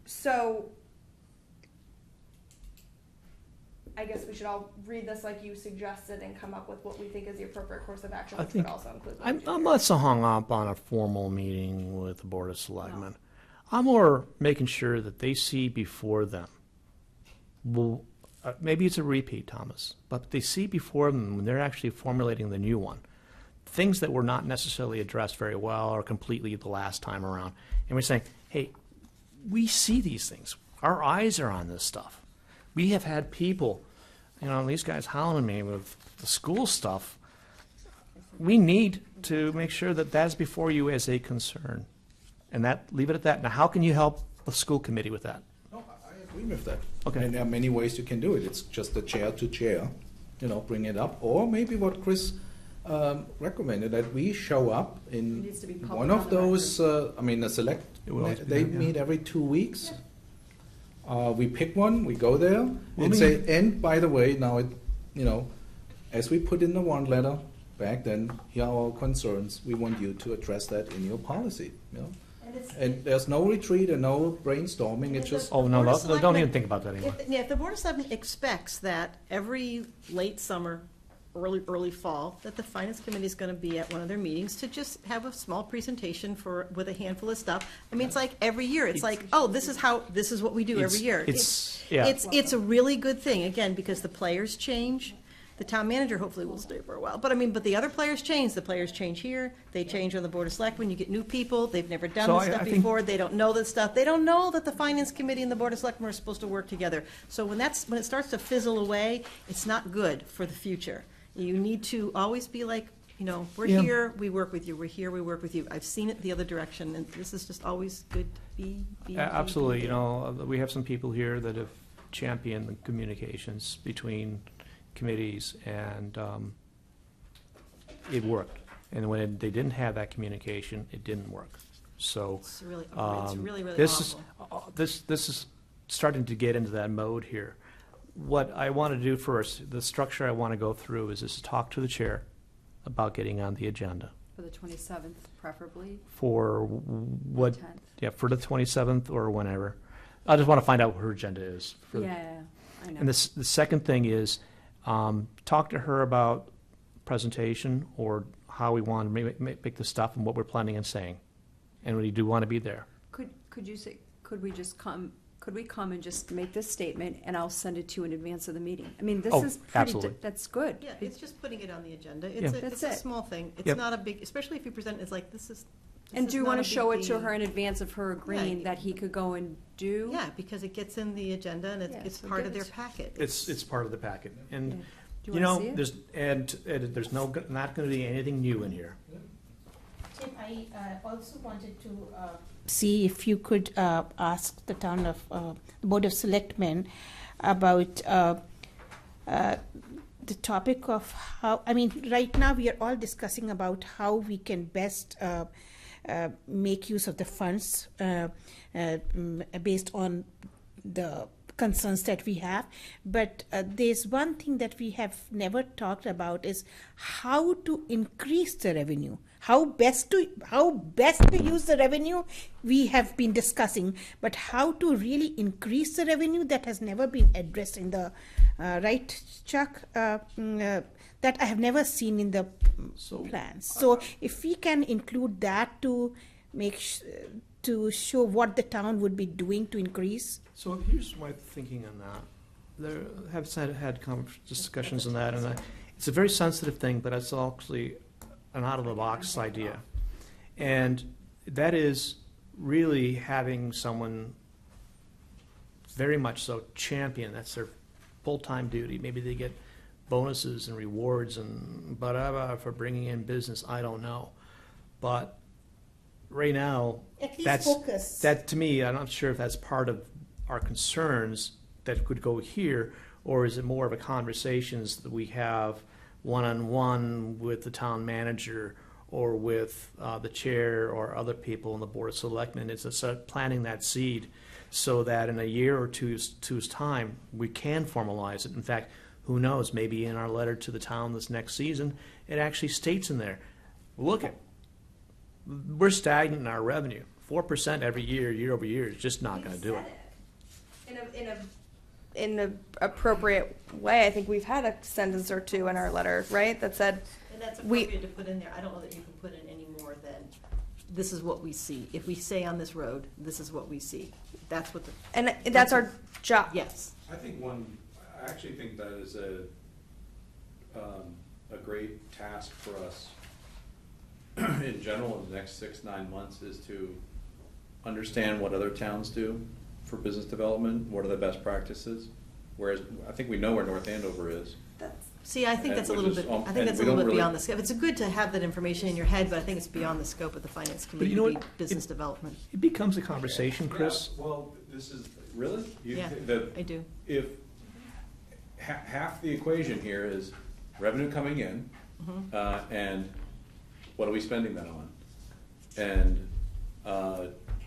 So I guess we should all read this like you suggested and come up with what we think is the appropriate course of action, I which think- would also include. the I'm budget. not so hung up on a formal meeting with the Board of Selectmen. I'm more making sure that they see before them. Well, maybe it's a repeat, Thomas, but they see before them when they're actually formulating the new one, things that were not necessarily addressed very well or completely the last time around. And we're saying, hey, we see these things. Our eyes are on this stuff. We have had people, these guys hounding at me with the school stuff. We need to make sure that that's before you as a concern. And leave it at that. Now, how can you help the school committee with that? No, I agree with that. Okay. And there are many ways you can do it. It's just a chair to chair, bring it up. Or maybe what Chris recommended, that we show up in needs to be public one on of the those, the select, It will always be they done, yeah. meet every 2 weeks. We pick one, we go there, Well, and say, and by the way, now, as we put in the warrant letter back then, here are our concerns. We want you to address that in your policy, And there's no retreat and no brainstorming, it's just, Oh, no, Board of don't Selectmen- even think about that anymore. If the Board of Selectmen expects that every late summer, early fall, that the Finance Committee is going to be at one of their meetings to just have a small presentation with a handful of stuff. I mean, it's like every year, it's like, oh, this is what we do every year. Yeah. It's a really good thing, again, because the players change. The town manager hopefully will stay for a while, but the other players change. The players change here, they change on the Board of Selectmen, you get new people, they've never done So this I stuff think- before, they don't know this stuff, they don't know that the Finance Committee and the Board of Selectmen are supposed to work together. So when it starts to fizzle away, it's not good for the future. You need to always be like, we're Yeah. here, we work with you, we're here, we work with you. I've seen it the other direction, and this is just always good to be. Absolutely, we have some people here that have championed the communications between committees, and it worked. And when they didn't have that communication, it didn't work. So It's really, this awful. is this is starting to get into that mode here. What I want to do first, the structure I want to go through is to talk to the chair about getting on the agenda For the 27th, preferably, for what, 10th. yeah, for the 27th or whenever. I just want to find out what her agenda is. For Yeah, I know. And the second thing is, talk to her about presentation or how we want to make the stuff and what we're planning on saying. And we do want to be there. Could you say, could we come and just make this statement, and I'll send it to you in advance of the meeting? I mean, this Oh, is pretty, absolutely. that's good. Yeah, it's just putting it on the agenda. Yeah. It's That's a it. small thing. It's Yep. not a big, especially if you present it as like, this is. And do you want to show it to her in? in advance of her agreeing Yeah. that he could go and do? Yeah, because it gets in the agenda and Yeah, it's so part give of their it- packet. It's part of the packet. Yeah. And, Do you want to see it? there's not going to be anything new in here. Tim, I also wanted to see if you could ask the town of the Board of Selectmen about the topic of how, I mean, right now we are all discussing about how we can best make use of the funds based on the concerns that we have. But there's one thing that we have never talked about is how to increase the revenue. How best to use the revenue we have been discussing, but how to really increase the revenue, that has never been addressed in the right, Chuck, that I have never seen in the plans. So if we can include that to to show what the town would be doing to increase. So here's my thinking on that. There have had discussions on that, and it's a very sensitive thing, but it's actually an out-of-the-box idea. And that is really having someone very much so champion, that's their full-time duty. Maybe they get bonuses and rewards and for bringing in business, I don't know. But right now, At least focus. that to me, I'm not sure if that's part of our concerns that could go here, or is it more of a conversations that we have one-on-one with the town manager or with the chair or other people in the Board of Selectmen? It's a sort of planting that seed so that in a year or two's time, we can formalize it. In fact, who knows, maybe in our letter to the town this next season, it actually states in there, look at, we're stagnant in our revenue. 4% every year over year is just not going to do it. In an appropriate way. I think we've had a sentence or two in our letter, right, that said, And that's We- appropriate to put in there. I don't know that you can put in any more than, this is what we see. If we say on this road, this is what we see. That's what the, and that's our job. yes. I actually think that is a great task for us in general in the next 6-9 months, is to understand what other towns do for business development, what are the best practices, whereas I think we know where North Andover is. See, I think And that's a which little is, bit, I and think that's a we little don't bit really- beyond the scope. It's good to have that information in your head, but I think it's beyond the scope of the finance committee you know to be what? business development. It becomes a conversation, Chris. Yeah, well, this is, really? Yeah, I do. If half the equation here is revenue coming in, and what are we spending that on? And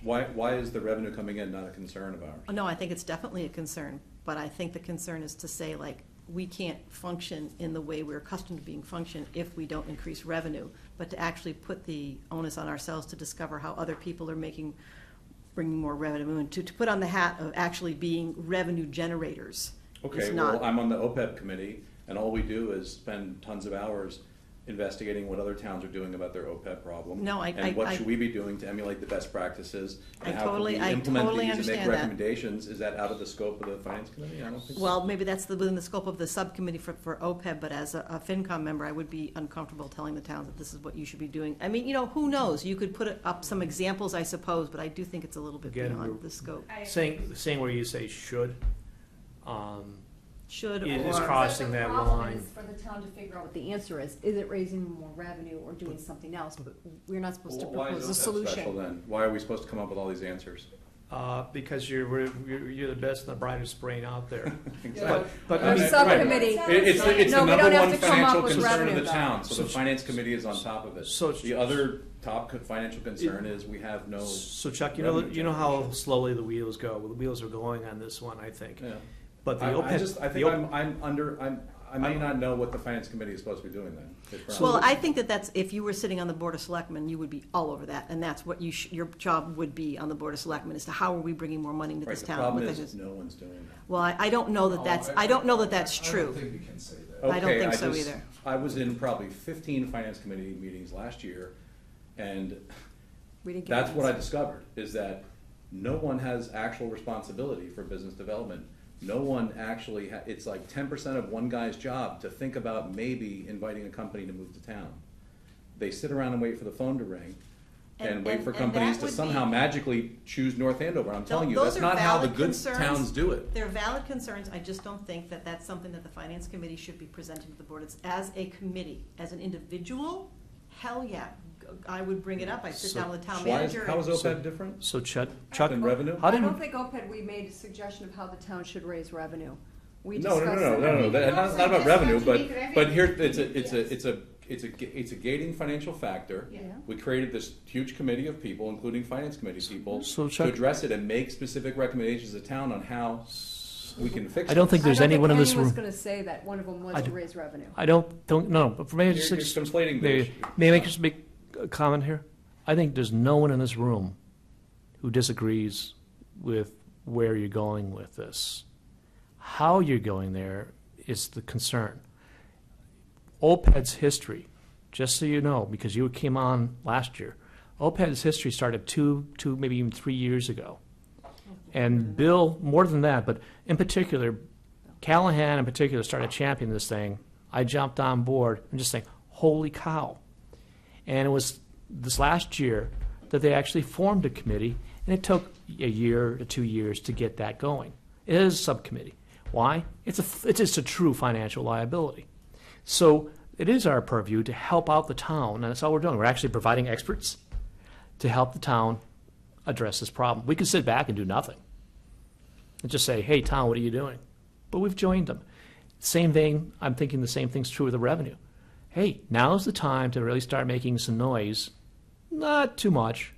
why is the revenue coming in not a concern of ours? No, I think it's definitely a concern, but I think the concern is to say, like, we can't function in the way we're accustomed to being functioned if we don't increase revenue, but to actually put the onus on ourselves to discover how other people are bringing more revenue, and to put on the hat of actually being revenue generators Okay, is not. well, I'm on the OPEB committee, and all we do is spend tons of hours investigating what other towns are doing about their OPEB problem. No, And what should we be doing to emulate the best practices? And I how can we totally implement these and understand make that. recommendations? Is that out of the scope of the finance committee? I don't think so. Well, maybe that's within the scope of the subcommittee for OPEB, but as a FinCom member, I would be uncomfortable telling the towns that this is what you should be doing. I mean, who knows? You could put up some examples, I suppose, but I do think it's a little bit Again, beyond we're- the scope. Saying where you say should, Should It is or, crossing The that problem line. is for the town to figure out what the answer is. Is it raising more revenue or doing something else? But we're not supposed to Well, why propose a is that special solution. then? Why are we supposed to come up with all these answers? because you're the best and the brightest brain out there. Exactly. But Right, I mean, right. Subcommittee. It's No, the we don't number have one to come up financial with concern of revenue, the though. town, so the finance committee is on top of it. So- The other top financial concern is we have no. So Chuck, you revenue know how generation. slowly the wheels go. Well, the wheels are going on this one, I think. Yeah. But the I OPEB, think I may not know what the finance committee is supposed to be doing then. well, I think that's, if you were sitting on the Board of Selectmen, you would be all over that, and that's what your job would be on the Board of Selectmen, as to how are we bringing more money into Right, this the town? problem What is, the- no one's doing that. Well, I don't know that that's, I don't know that that's I true. don't think we can say that. I don't Okay, think so either. I was in probably 15 finance committee meetings last year, and We didn't get that's an what I answer. discovered, is that no one has actual responsibility for business development. No one actually, it's like 10% of one guy's job to think about maybe inviting a company to move to town. They sit around and wait for the phone to ring, and wait for and companies that to would somehow be- magically choose North Andover. I'm telling you, Those that's are not how the valid good concerns. towns do it. They're valid concerns, I just don't think that that's something that the Finance Committee should be presenting to the Board. It's as a committee, as an individual, hell yeah, I would bring it up, I'd sit So down with the town Why is, manager. how is and- OPEB different So Chuck, in revenue? how I did don't think OPED, we made a suggestion of how the town should raise revenue. We No, discussed no, it. that's not about revenue, but But here, it's a gating financial factor. Yeah. We created this huge committee of people, including finance committee people, So to Chuck- address it and make specific recommendations to town on how we can fix it. I don't think there's anyone in this I don't room. think anyone's going to say that one of them was I to do- raise revenue. I don't, no, but for me, You're just, conflating the may, issue. may I make just make a comment here? I think there's no one in this room who disagrees with where you're going with this. How you're going there is the concern. OPED's history, just so you know, because you came on last year, OPED's history started two, maybe even 3 years ago. And Bill, more than that, but in particular, Callahan in particular started championing this thing. I jumped on board and just saying, holy cow. And it was this last year that they actually formed a committee, and it took a year to 2 years to get that going. It is a subcommittee. Why? It's just a true financial liability. So it is our purview to help out the town, and that's all we're doing. We're actually providing experts to help the town address this problem. We could sit back and do nothing and just say, hey, town, what are you doing? But we've joined them. Same thing, I'm thinking the same thing's true with the revenue. Hey, now's the time to really start making some noise, not too much,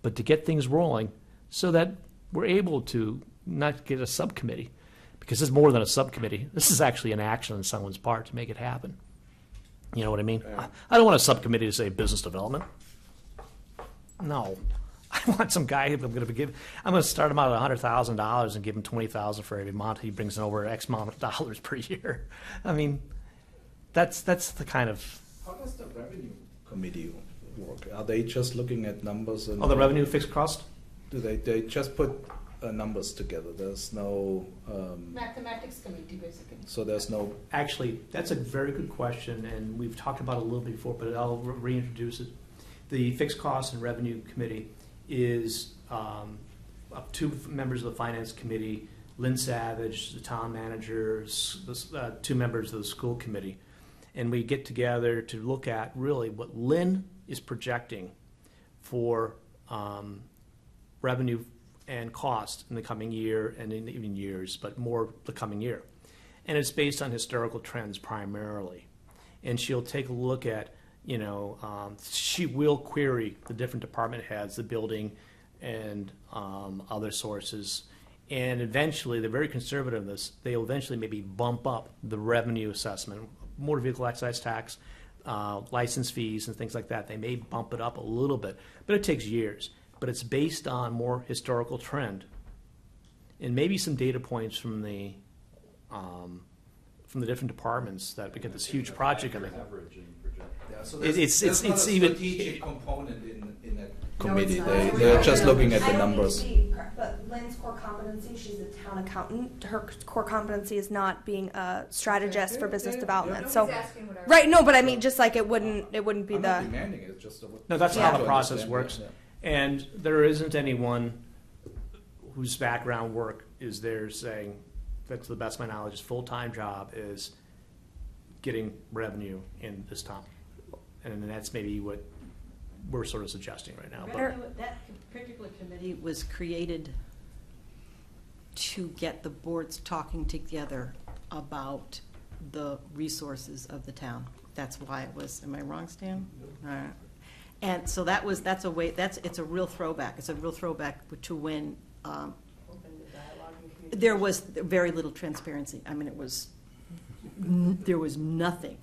but to get things rolling so that we're able to not get a subcommittee, because it's more than a subcommittee. This is actually an action on someone's part to make it happen. You know what I mean? Yeah. I don't want a subcommittee to say business development. No. I want some guy I'm going to start him out at $100,000 and give him $20,000 for every month he brings in over X amount of dollars per year. I mean, that's the kind of. How does the revenue committee work? Are they just looking at numbers and? Oh, the revenue fixed cost? Do they just put numbers together? There's no. Mathematics committee, basically. So there's no. Actually, that's a very good question, and we've talked about it a little bit before, but I'll reintroduce it. The Fixed Costs and Revenue Committee is two members of the Finance Committee, Lynn Savage, the town manager, 2 members of the School Committee. And we get together to look at really what Lynn is projecting for revenue and cost in the coming year and in even years, but more the coming year. And it's based on historical trends primarily. And she'll take a look at, she will query the different department heads, the building and other sources. And eventually, they're very conservative in this, they'll eventually maybe bump up the revenue assessment, motor vehicle excise tax, license fees and things like that. They may bump it up a little bit, but it takes years. But it's based on more historical trend, and maybe some data points from the different departments that we get this huge project coming. Yeah, so It's there's not it's a even strategic component in that No, committee. it's not. They're just looking at I the don't mean numbers. to be correct, but Lynn's core competency, she's a town accountant. Her core competency is not being a strategist for business development. So, right, no, but I mean, just like it wouldn't be I'm not the. demanding it. It's just a, No, that's how the to process understand works. it, yeah. And there isn't anyone whose background work is there saying that, to the best of my knowledge, his full-time job is getting revenue in this town. And that's maybe what we're sort of suggesting right now. But That particular committee was created to get the boards talking together about the resources of the town. That's why it was, am I wrong, Stan? All right. And so it's a real throwback. It's a real throwback to when there was very little transparency. I mean, there was nothing.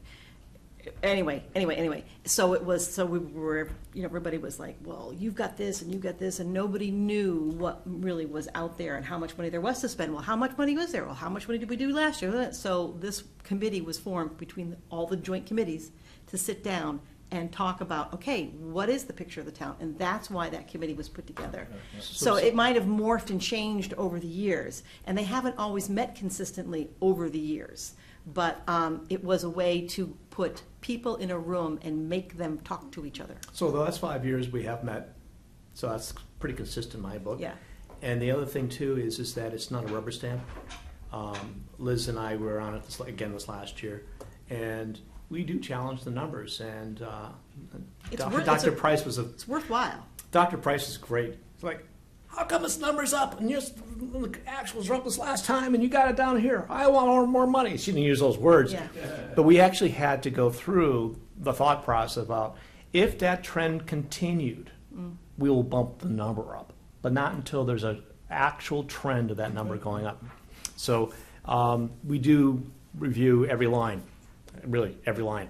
Anyway. So we were, everybody was like, well, you've got this and you've got this, and nobody knew what really was out there and how much money there was to spend. Well, how much money was there? Well, how much money did we do last year? So this committee was formed between all the joint committees to sit down and talk about, okay, what is the picture of the town? And that's why that committee was put together. So it might have morphed and changed over the years, and they haven't always met consistently over the years. But it was a way to put people in a room and make them talk to each other. So the last 5 years we have met, so that's pretty consistent in my book. Yeah. And the other thing too is that it's not a rubber stamp. Liz and I were on it this last year, and we do challenge the numbers. And Dr. Price was It's worthwhile. Dr. Price is great. It's like, how come this number's up and the actuals were up this last time and you got it down here? I want more money. She didn't use those words. Yeah. But we actually had to go through the thought process about if that trend continued, we will bump the number up, but not until there's an actual trend of that number going up. So we do review every line, really every line,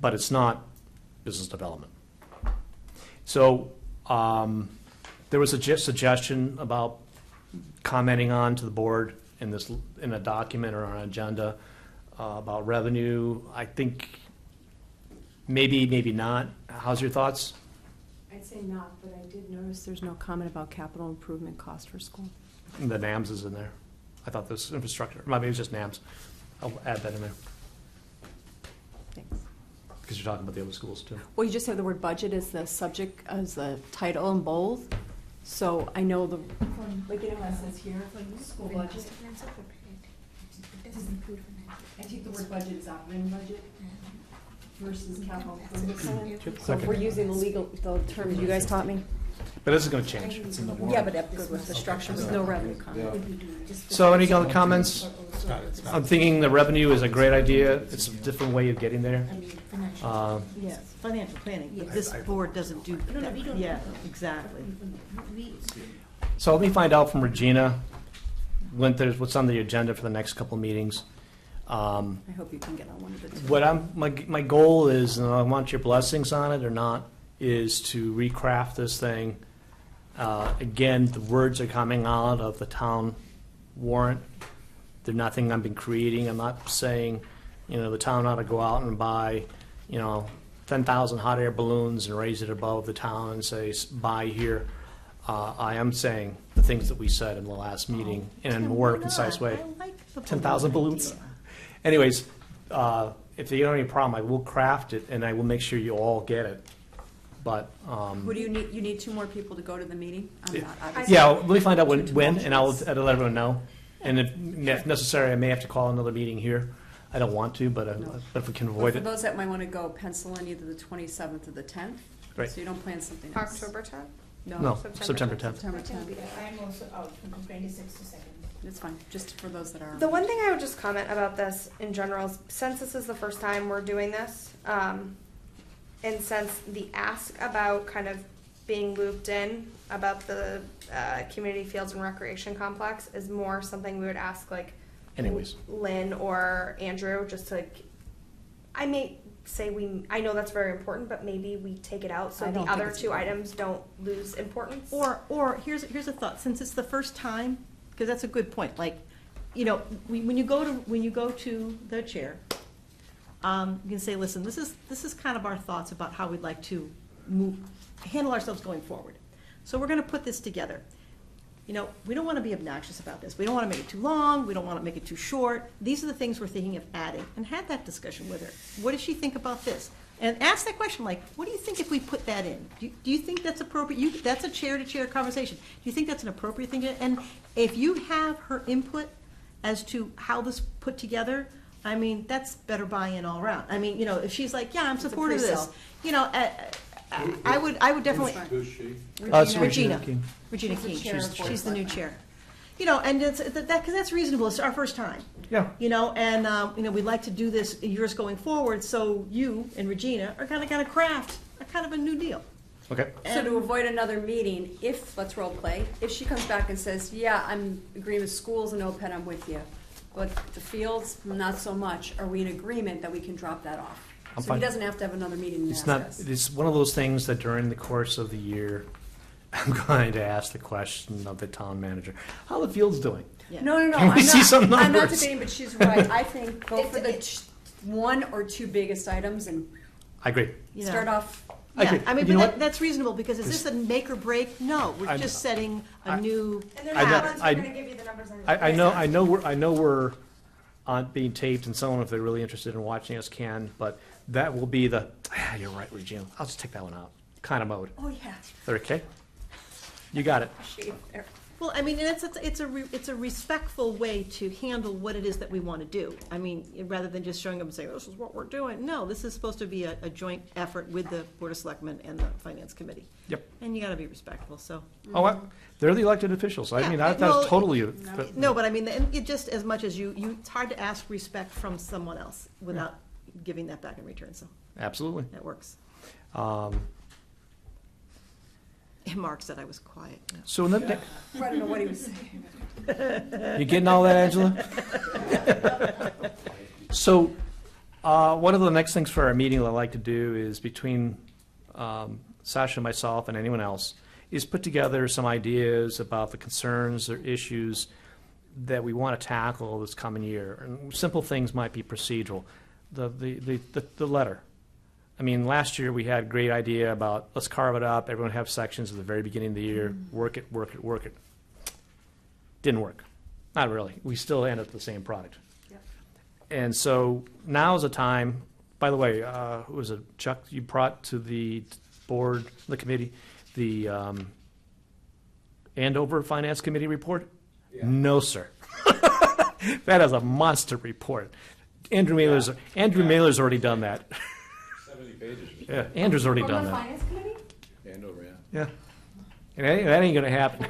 but it's not business development. So there was a suggestion about commenting on to the board in a document or on an agenda about revenue. I think maybe not. How's your thoughts? I'd say not, but I did notice there's no comment about capital improvement cost for school. The NAMS is in there. I thought this infrastructure, maybe it's just NAMS. I'll add that in there Thanks. because you're talking about the other schools too. Well, you just have the word budget as the subject, as the title in bold. So I know like, you know how it says here, school budget. I take the word budget as operating budget versus capital improvement plan. So if we're using the terms you guys taught me. But this is going to change. Yeah, but I'm good with the structure, with no revenue comment. So any other comments? I'm thinking the revenue is a great idea. It's a different way of getting there. Yes, financial planning, but this board doesn't do that. Yeah, exactly. So let me find out from Regina what's on the agenda for the next couple of meetings. I hope you can get on one of the two. What my goal is, and I want your blessings on it or not, is to recraft this thing. Again, the words are coming out of the town warrant. They're nothing I've been creating. I'm not saying, the town ought to go out and buy, 10,000 hot air balloons and raise it above the town and say, buy here. I am saying the things that we said in the last meeting in a more concise way. I like the 10,000 balloons. Anyways, if you don't have any problem, I will craft it and I will make sure you all get it. But, Who do you need? You need 2 more people to go to the meeting? I'm not, obviously. yeah, let me find out when and I'll let everyone know. And if necessary, I may have to call another meeting here. I don't want to, but if we can But avoid for it. those that might want to go, pencil in either the 27th or the 10th. Great. So you don't plan something else. October 10th? No, September 10th. September 10th. I'm also out from 26 to 2nd. It's fine, just for those that are. The one thing I would just comment about this in general is, since this is the first time we're doing this, and since the ask about kind of being looped in about the community fields and recreation complex is more something we would ask like Anyways. Lynn or Andrew, just to, I may say I know that's very important, but maybe we take it out so I the don't other think it's 2 important. items don't lose importance. Or here's a thought, since it's the first time, because that's a good point, like, when you go to the chair, you can say, listen, this is kind of our thoughts about how we'd like to handle ourselves going forward. So we're gonna put this together. We don't wanna be obnoxious about this. We don't wanna make it too long, we don't wanna make it too short. These are the things we're thinking of adding, and have that discussion with her. What does she think about this? And ask that question, like, what do you think if we put that in? Do you think that's appropriate? That's a chair-to-chair conversation. Do you think that's an appropriate thing to, and if you have her input as to how this put together, I mean, that's better buy-in all around. I mean, if she's like, yeah, I'm supportive of this, I would definitely. Who's she? It's Regina. King. Regina She's the King, chair of Board she's of the new Selectmen. chair. And it's, because that's reasonable, it's our first time. Yeah. And we'd like to do this years going forward, so you and Regina are gonna craft a kind of a new deal. Okay. So to avoid another meeting, let's role play, if she comes back and says, yeah, I'm agreeing with schools and OPED, I'm with you, but the fields, not so much, are we in agreement that we can drop that off? I'm So fine. he doesn't have to have another meeting and It's ask not, us. it's one of those things that during the course of the year, I'm going to ask the question of the town manager, how are the fields doing? Yeah. No, Can we see some I'm not numbers? debating, but she's right. I think go for the 1 or 2 biggest items and I agree. start off. I Yeah, agree. I mean, You know but what? that's reasonable, because is this a make or break? No, we're I'm- just setting I- a new. And they're I know- not ones I- we're gonna give you the numbers on. I know we're on being taped, and someone, if they're really interested in watching us, can, but that will be you're right, Regina, I'll just take that one out, kind of mode. Oh, yeah. Is that okay? You got it. Shade there. Well, I mean, and it's a respectful way to handle what it is that we want to do. I mean, rather than just showing up and saying, this is what we're doing. No, this is supposed to be a joint effort with the Board of Selectmen and the Finance Committee. Yep. And you gotta be respectful, so. They're the elected officials. I mean, that's well, totally. No, but I mean, and it just as much as it's hard to ask respect from someone else without giving that back in return, so Absolutely. that works. Um, And Mark said I was quiet. Yeah. So in the, I don't know what he was saying. you getting all that, Angela? So, one of the next things for our meeting that I'd like to do is between Sasha, myself, and anyone else, is put together some ideas about the concerns or issues that we want to tackle this coming year. And simple things might be procedural. The letter. I mean, last year we had a great idea about, let's carve it up, everyone have sections at the very beginning of the year, work it. Didn't work. Not really. We still end up with the same product. Yep. And so now's the time, by the way, who was it, Chuck, you brought to the board, the committee, the Andover Finance Committee report? Yeah. No, sir. That is a monster report. Andrew Mailer's already done that. 70 pages. Yeah, Andrew's already done that. Finance Committee? Andover, yeah. Yeah. And that ain't gonna happen.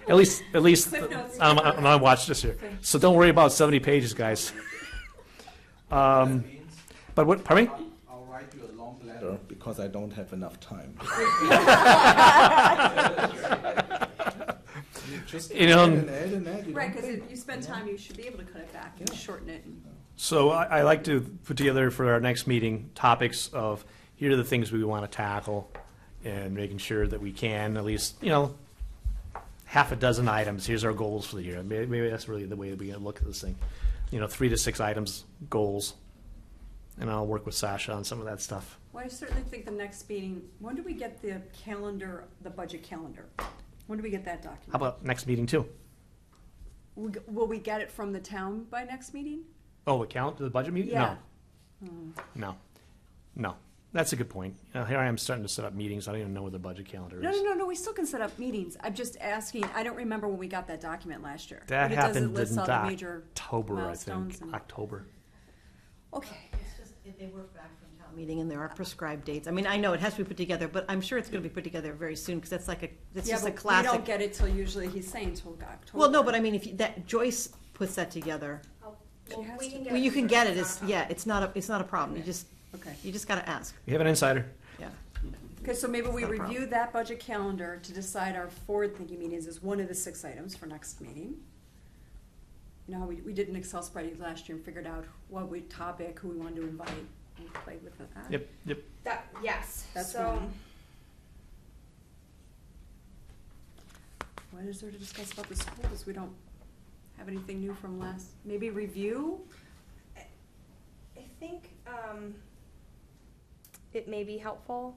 At least I'm gonna watch this here. So don't worry about 70 pages, guys. But what, pardon me? I'll write you a long letter because I don't have enough time. You know, Right, because if you spend time, you should be able to cut it back and shorten it. so I like to put together for our next meeting topics of, here are the things we want to tackle, and making sure that we can, at least, half a dozen items, here's our goals for the year. Maybe that's really the way that we look at this thing. 3 to 6 items, goals. And I'll work with Sasha on some of that stuff. Well, I certainly think the next meeting, when do we get the calendar, the budget calendar? When do we get that document? How about next meeting too? Will we get it from the town by next meeting? Oh, the budget meeting? Yeah. No. That's a good point. Here I am starting to set up meetings. I don't even know where the budget calendar is. No, we still can set up meetings. I'm just asking, I don't remember when we got that document last year. That But it does, it happened lists in all the major October, I milestones think. and- October. Okay. It's just, they work back from town meeting and there are prescribed dates. I mean, I know it has to be put together, but I'm sure it's gonna be put together very soon, because that's it's Yeah, just a but we classic. don't get it till usually, he's saying till October. Well, no, but I mean, Joyce puts that together, She has to. well, you can get it, it's not a problem, Okay. you just gotta ask, We have an insider. yeah. Okay, so maybe we Not a problem. review that budget calendar to decide our forward-thinking meetings as one of the 6 items for next meeting. You know how we did an Excel spreadsheet last year and figured out what topic, who we wanted to invite, and played with that. Yep. Yes. That's so. one. What is there to discuss about the schools? We don't have anything new from last, maybe review? I think it may be helpful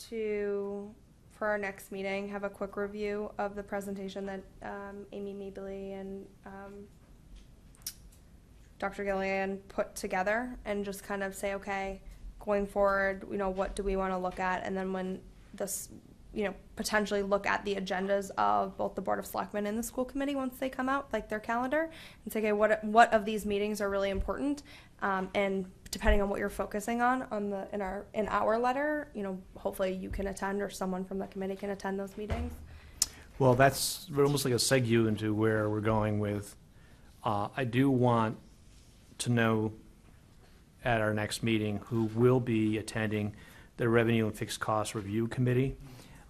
to, for our next meeting, have a quick review of the presentation that Amy Mabley and Dr. Gillian put together, and just kind of say, okay, going forward, what do we want to look at? And then when this, potentially look at the agendas of both the Board of Selectmen and the school committee once they come out, like their calendar, and say, okay, what of these meetings are really important? And depending on what you're focusing on in our letter, hopefully you can attend, or someone from the committee can attend those meetings. Well, that's almost like a segue into where we're going with, I do want to know at our next meeting who will be attending the Revenue and Fixed Cost Review Committee.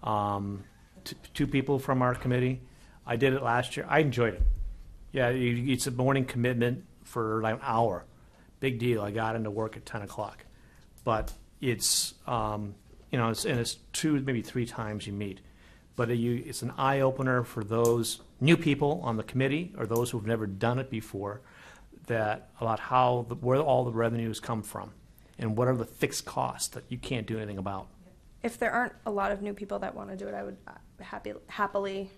2 people from our committee. I did it last year. I enjoyed it. Yeah, it's a morning commitment for like an hour. Big deal. I got into work at 10 o'clock. But it's, it's 2, maybe 3 times you meet. But it's an eye-opener for those new people on the committee, or those who've never done it before, about where all the revenues come from, and what are the fixed costs that you can't do anything about. If there aren't a lot of new people that want to do it, I would happily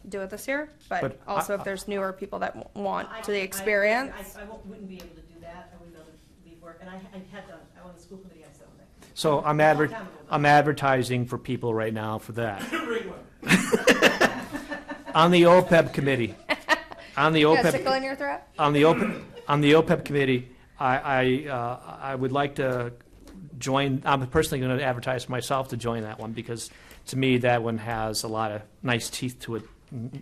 do it this year. But also, if there's newer people that want the experience. I wouldn't be able to do that, I wouldn't be able to be work, and I had done, I on the school committee, I sat on that. So I'm advertising for people right now for that. On the OPEB committee, on the You got a OPEB, tickle in your throat? on the OPEB committee, I would like to join, I'm personally going to advertise for myself to join that one, because to me, that one has a lot of nice teeth to it,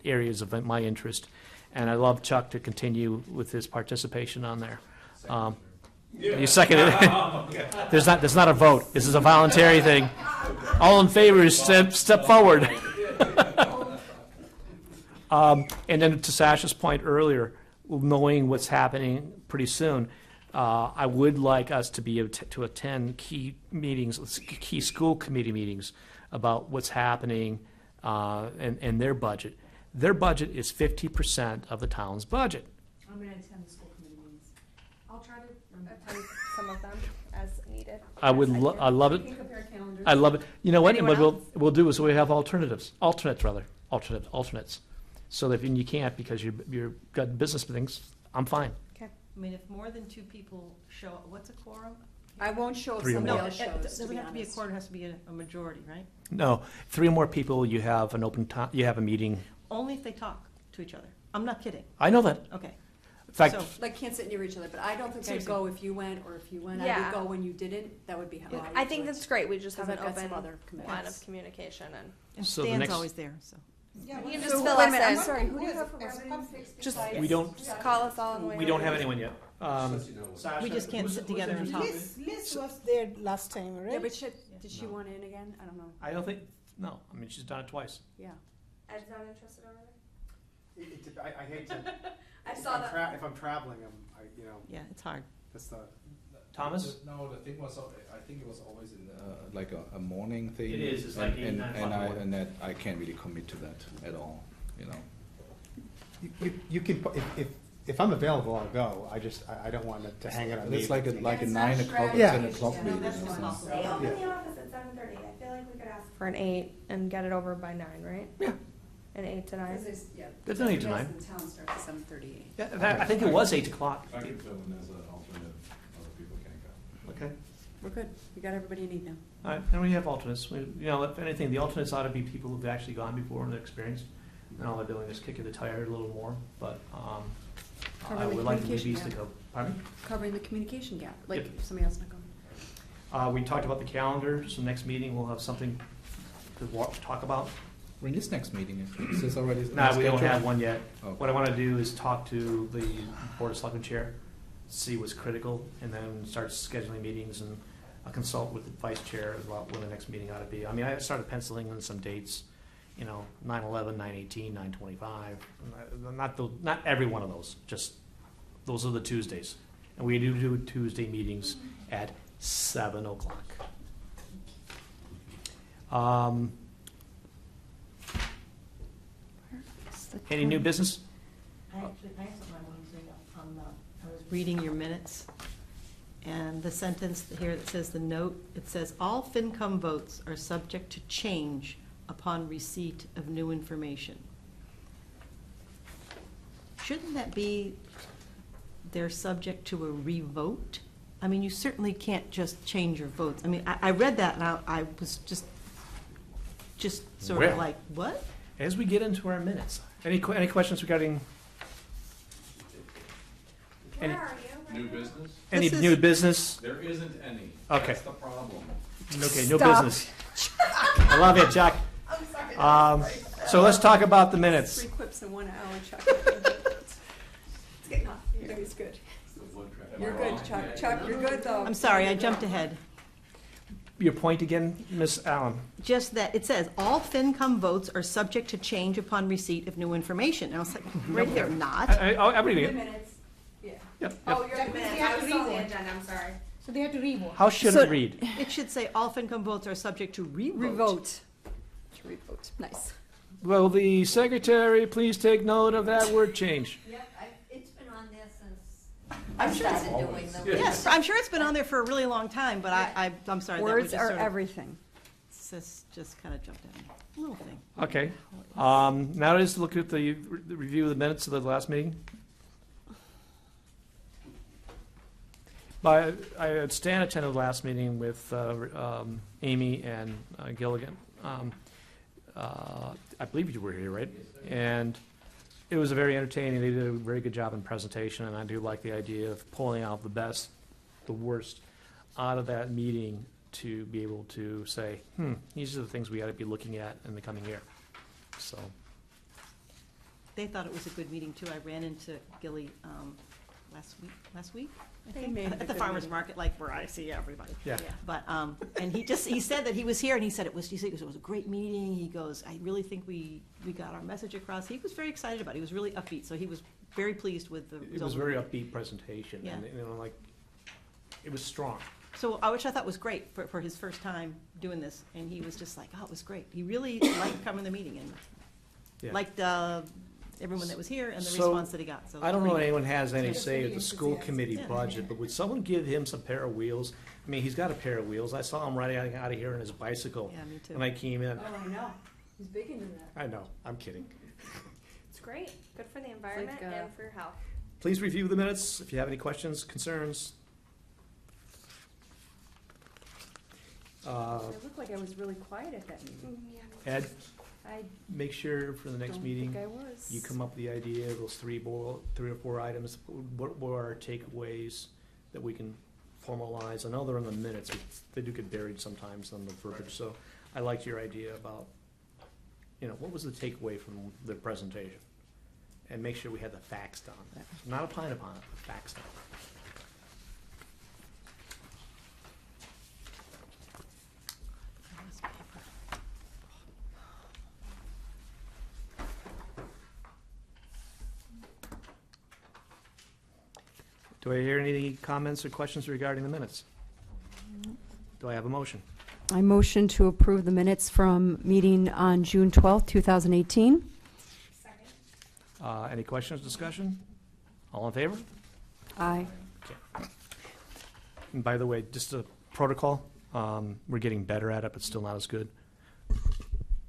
areas of my interest. And I love Chuck to continue with his participation on there. You seconded it. There's not a vote. This is a voluntary thing. All in favor, step forward. And then to Sasha's point earlier, knowing what's happening pretty soon, I would like us to be able to attend key meetings, key school committee meetings about what's happening and their budget. Their budget is 50% of the town's budget. I'm gonna attend the school committee meetings. I'll try to attend some of them as needed. I love it. We can compare calendars. I love it. You know what? And Anyone what we'll do is we have alternates. So that when you can't because you're got business things, I'm fine. I mean, if more than 2 people show, what's a quorum? I won't show if 3 or somebody more. else It shows, to doesn't be have to be a honest. quorum, it has to be a majority, right? No, 3 or more people, you have an open time. You have a meeting. Only if they talk to each other. I'm not kidding. I know that. Okay. In fact, So- Like, can't sit near each other, but I don't think I'd Seriously. go if you went, or if you went, I Yeah. would go when you didn't. That would be how I would I think do it. that's great. We just have Because an I've got some open other line commitments. of communication and. And So the Stan's next- always there, so. You can So just fill wait a us minute, I'm in. sorry, who do you have for residents? Just we don't. just call us all and We don't have anyone yet. We just can't sit together and talk. Liz was there last time, right? Yeah, but did she want in again? I don't know. I don't think. No, I mean she's done it twice. Yeah. Ed's not interested over there? I hate to, I saw that. if I'm traveling, Yeah, it's hard. that's the. Thomas? No, the thing was, I think it was always in like a morning thing. It is, it's like 8, 9 o'clock in the morning. And that I can't really commit to that at all, you know. You can, if I'm available, I'll go. I don't want it to hang it on me. It's like a 9 o'clock, Yeah. 10 o'clock Yeah, meeting. that's or not something. possible. They open Yeah. the office at 7:30. I feel like we could ask for an 8 and get it over by 9, right? Yeah. An 8 to 9. That's an 8 to 9. The town starts at 7:38. Yeah, I think it was 8 o'clock. I can fill in as an alternate, other people can't go. Okay. We're good. We got everybody you need now. All right, and we have alternates. If anything, the alternates ought to be people who've actually gone before and they're experienced. And all they're doing is kicking the tire a little more, but I Covering the would like the communication newbies to gap. go. Pardon me? Covering the communication gap, like Yep. if somebody else not going. We talked about the calendar, so next meeting we'll have something to talk about. When is next meeting? Is this already? No, we don't scheduled? have one yet. Okay. What I want to do is talk to the Board of Selectmen chair, see what's critical, and then start scheduling meetings, and I'll consult with the vice chair about when the next meeting ought to be. I mean, I started penciling in some dates, 9/11, 9/18, 9/25. Not every one of those, just those are the Tuesdays. And we do Tuesday meetings at 7 o'clock. Any new business? I have something I wanted to say I was reading your minutes, and the sentence here that says the note, it says, "All FinCom votes are subject to change upon receipt of new information." Shouldn't that be they're subject to a revote? I mean, you certainly can't just change your votes. I mean, I read that and I was just sort of Well. like, what? As we get into our minutes, any questions regarding Where Any- are you? New business? any This is- new business? There isn't any. Okay. That's the problem. Okay, no Stop. business. I love it, Chuck. I'm sorry. So let's talk about the minutes. 3 quips in 1 hour, Chuck. It's getting off. You know, he's good. Am I You're wrong? good, Chuck. Chuck, you're good, though. I'm sorry, I jumped ahead. Your point again, Miss Allen? Just that, it says, "All FinCom votes are subject to change upon receipt of new information." And I was like, right there, not. I'm reading The it. minutes. Yeah. Yep, Oh, yep. you're the minutes. we I have was to on the revote. agenda. I'm sorry. So they have to revote. How should So- it read? It should say, "All FinCom votes are subject to revote." Revote. To revote. Nice. Will the secretary please take note of that word change? Yep, it's been on there since I'm I sure it's started doing them. Yes, I'm sure it's been on there for a really long time, but I'm sorry. that was Words just are sort of- everything. Just kind of jumped at me. Little thing. Okay. Now let's look at the review of the minutes of the last meeting. Stan attended the last meeting with Amy and Gilligan. I believe you were here, right? And it was very entertaining. They did a very good job in presentation, and I do like the idea of pulling out the best, the worst out of that meeting to be able to say, these are the things we ought to be looking at in the coming year. So, They thought it was a good meeting too. I ran into Gilly last week, I They think, made it a at the good farmer's meeting. market, like where I see everybody. yeah. But, and he said that he was here, and he said it was a great meeting. He goes, I really think we got our message across. He was very excited about it. He was really upbeat, so he was very pleased with the It results. was a very upbeat presentation, Yeah. and, like, it was strong. So, which I thought was great for his first time doing this, and he was just like, oh, it was great. He really liked coming to the meeting and Yeah. liked everyone that was here and the So, response that he got. So I don't know if pretty anyone has any He's say pretty at the school enthusiastic. committee Yeah. budget, but would someone give him some pair of wheels? I mean, he's got a pair of wheels. I saw him riding out of here on his bicycle Yeah, me too. when I came in. Oh, I know. He's big into that. I know, I'm kidding. It's great. Good for the environment and for your health. Please review the minutes if you have any questions, concerns. It looked like I was really quiet at that meeting. Ed, I make sure for the next don't meeting, think I was. you come up with the idea, those three or four items. What were our takeaways that we can formalize? I know they're in the minutes, but they do get buried sometimes on the verbiage. So I liked your idea about, what was the takeaway from the presentation? And make sure we had the facts down. Not opine upon it, the facts down. Do I hear any comments or questions regarding the minutes? Do I have a motion? I motion to approve the minutes from meeting on June 12th, 2018. Second. Any questions, discussion? All in favor? Aye. And by the way, just a protocol, we're getting better at it, but still not as good.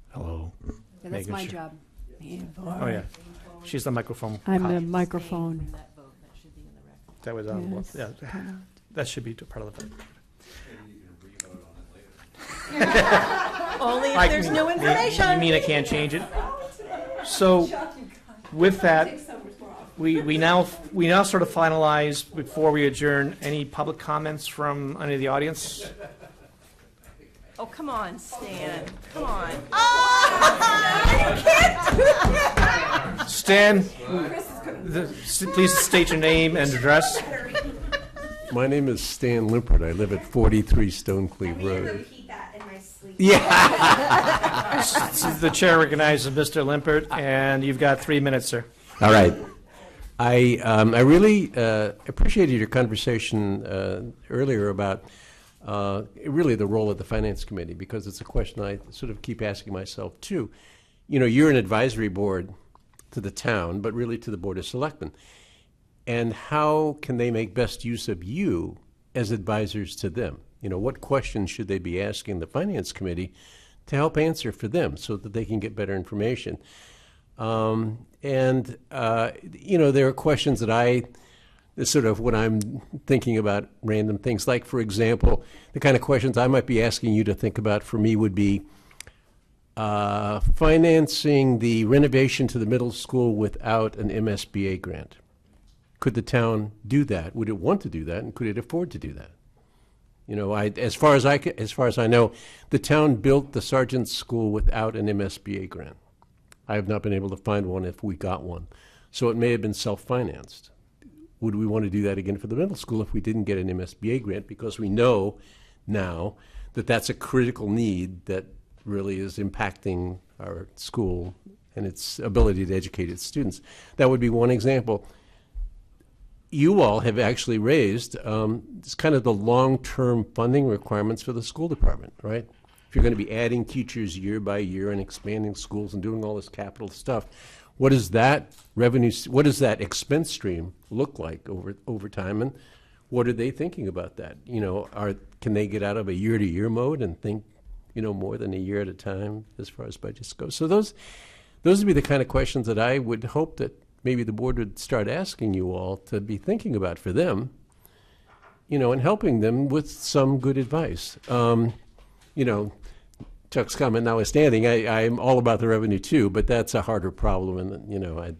Hello. Yeah, that's Making my sure. job. Oh, yeah. She's the microphone. I'm the cop. microphone. From that vote, that should be in the record. That was, Yes. yeah, that should be part of the vote. Only if I there's can- new You information. mean I can't change it? So, with that, we now sort of finalize, before we adjourn, any public comments from any of the audience? Oh, come on, Stan, come on. Stan, please state your name and address. My name is Stan Limpert. I live at 43 Stonecleve Road. repeat that in my sleep. Yeah. The chair recognizes Mr. Limpert, and you've got 3 minutes, sir. All right. I really appreciated your conversation earlier about really the role of the Finance Committee, because it's a question I sort of keep asking myself, too. You're an advisory board to the town, but really to the Board of Selectmen. And how can they make best use of you as advisors to them? What questions should they be asking the Finance Committee to help answer for them so that they can get better information? There are questions that sort of when I'm thinking about random things, like, for example, the kind of questions I might be asking you to think about for me would be financing the renovation to the middle school without an MSBA grant. Could the town do that? Would it want to do that? And could it afford to do that? As far as I know, the town built the Sergeant's School without an MSBA grant. I have not been able to find one if we got one. So it may have been self-financed. Would we want to do that again for the middle school if we didn't get an MSBA grant? Because we know now that that's a critical need that really is impacting our school and its ability to educate its students. That would be one example. You all have actually raised it's kind of the long-term funding requirements for the school department, right? If you're going to be adding teachers year by year and expanding schools and doing all this capital stuff, what does that expense stream look like over time, and what are they thinking about that? Can they get out of a year-to-year mode and think, more than a year at a time as far as budgets go? So those would be the kind of questions that I would hope that maybe the board would start asking you all to be thinking about for them. and helping them with some good advice. Chuck's comment notwithstanding, I'm all about the revenue too, but that's a harder problem, and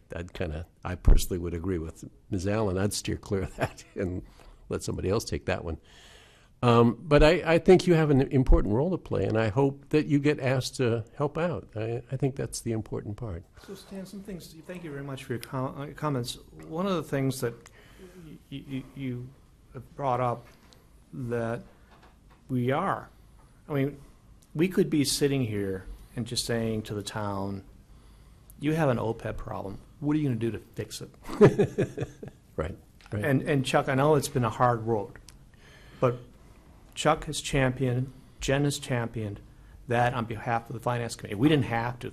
I personally would agree with Ms. Allen. I'd steer clear of that and let somebody else take that one. But I think you have an important role to play, and I hope that you get asked to help out. I think that's the important part. So Stan, some things, thank you very much for your comments. One of the things that you have brought up that we could be sitting here and just saying to the town, you have an OPEB problem. What are you going to do to fix it? Right. And Chuck, I know it's been a hard road, but Chuck has championed, Jen has championed that on behalf of the Finance Committee. We didn't have to.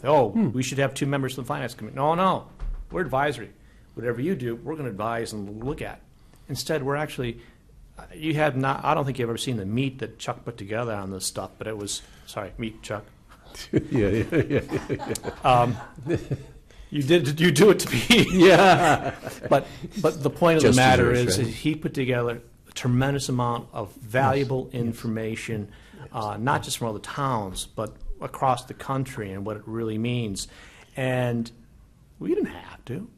We should have 2 members of the Finance Committee. No, we're advisory. Whatever you do, we're going to advise and look at. Instead, we're actually, I don't think you've ever seen the meat that Chuck put together on this stuff, but it was, meat, Chuck. Yeah. You do it to me. Yeah. But the point of Just the matter deserves, is right? he put together a tremendous amount of valuable information, not just from other towns, but across the country and what it really means. And we didn't have to.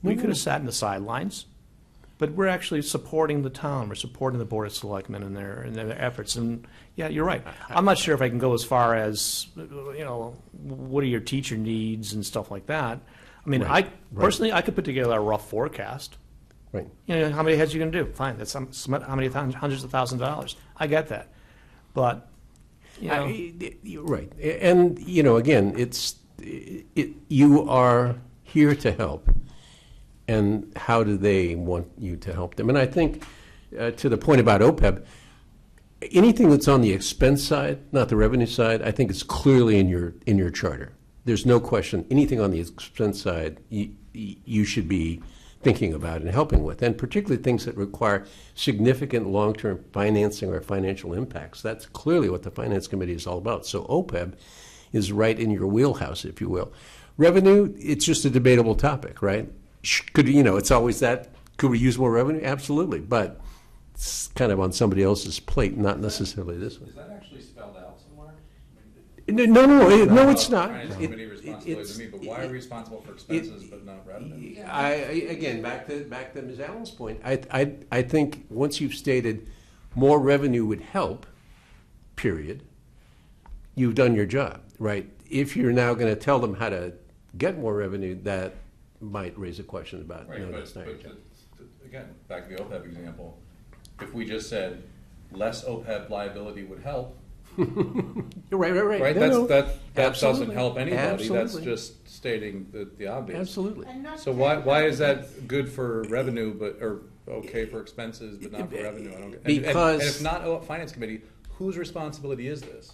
We could have sat in the sidelines. But we're actually supporting the town. We're supporting the Board of Selectmen in their efforts. And yeah, you're right. I'm not sure if I can go as far as, what are your teacher needs and stuff like that. I mean, personally, I could put together a rough forecast. Right. How many heads are you going to do? Fine, that's how many hundreds of thousands of dollars. I get that. But, Right. And, again, you are here to help. And how do they want you to help them? And I think, to the point about OPEB, anything that's on the expense side, not the revenue side, I think is clearly in your charter. There's no question. Anything on the expense side, you should be thinking about and helping with, and particularly things that require significant long-term financing or financial impacts. That's clearly what the Finance Committee is all about. So OPEB is right in your wheelhouse, if you will. Revenue, it's just a debatable topic, right? It's always that, could we use more revenue? Absolutely, but it's kind of on somebody else's plate, not necessarily this one. Is that actually spelled out somewhere? No, it's not. Finance Committee responsibility to me, but why are we responsible for expenses but not revenue? Again, back to Ms. Allen's point, I think once you've stated more revenue would help, period, you've done your job, right? If you're now going to tell them how to get more revenue, that might raise a question about, that's not your job. Again, back to the OPEB example, if we just said less OPEB liability would help, Right. right? No, That doesn't absolutely. help anybody. That's Absolutely. just stating the obvious. Absolutely. So why is that good for revenue or okay for expenses but not for revenue? I don't get. Because- and if not Finance Committee, whose responsibility is this?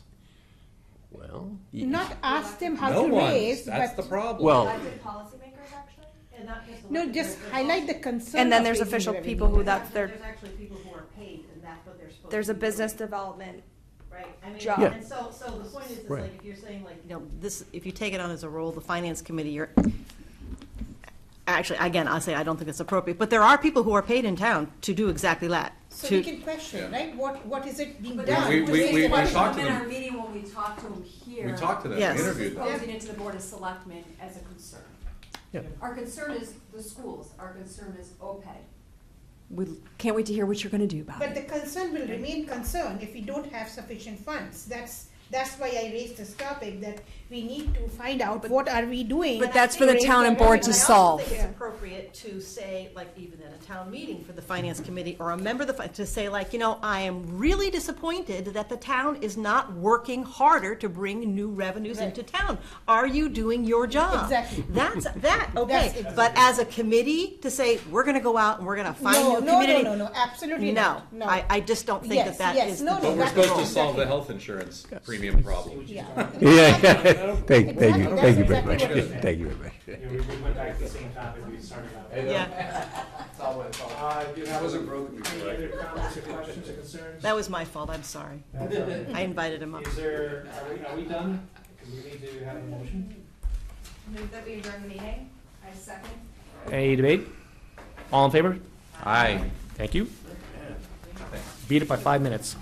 Well, Not ask them how No to one's. raise, That's but the problem. well, Elected policymakers, actually? no, just highlight the concern. And then of there's raising official revenue. people who that's their, There's actually people who are paid, and that's what they're supposed to there's a be business doing. development. Right, I mean, job. Yeah. and so the point is Right. like, if you're saying like, this, if you take it on as a role, the Finance Committee, you're, actually, again, I'll say I don't think it's appropriate, but there are people who are paid in town to do exactly that. So to- we can question, right? What is it being But done? we- to we- raise we the talked revenue? to In them. our meeting when we talked to them here. We talked to them, Yes. we interviewed them. Posing it to the Board of Selectmen as a concern. Yeah. Our concern is the schools, our concern is OPEB. We can't wait to hear what you're going to do about But it. the concern will remain concern if we don't have sufficient funds. That's why I raised this topic, that we need to find out what are we doing. But that's for the raise town and board to revenue. And I also solve. think it's appropriate to say, like, even at a town meeting for the Finance Committee, or a member of to say, like, I am really disappointed that the town is not working harder to bring new revenues into town. Are you doing your job? Exactly. That's, okay. That's exactly. But as a committee, to say, we're gonna go out and we're gonna find new community. No, absolutely No, not. No. I just don't think Yes, that yes, is. no, the- no, But we're that's supposed to wrong. solve the Exactly. health insurance premium problem. Yeah. thank you very much. Exactly, that's exactly what it is. Thank you very much. We went back to the same topic we started out. Yeah, That wasn't broken before. Any other comments or questions or concerns? that was my fault, I'm sorry. I invited him up. Is there, are we done? Because we need to have a motion. Move that we adjourn the meeting. I second. Any debate? All in favor? Aye. Thank you. Beat it by 5 minutes.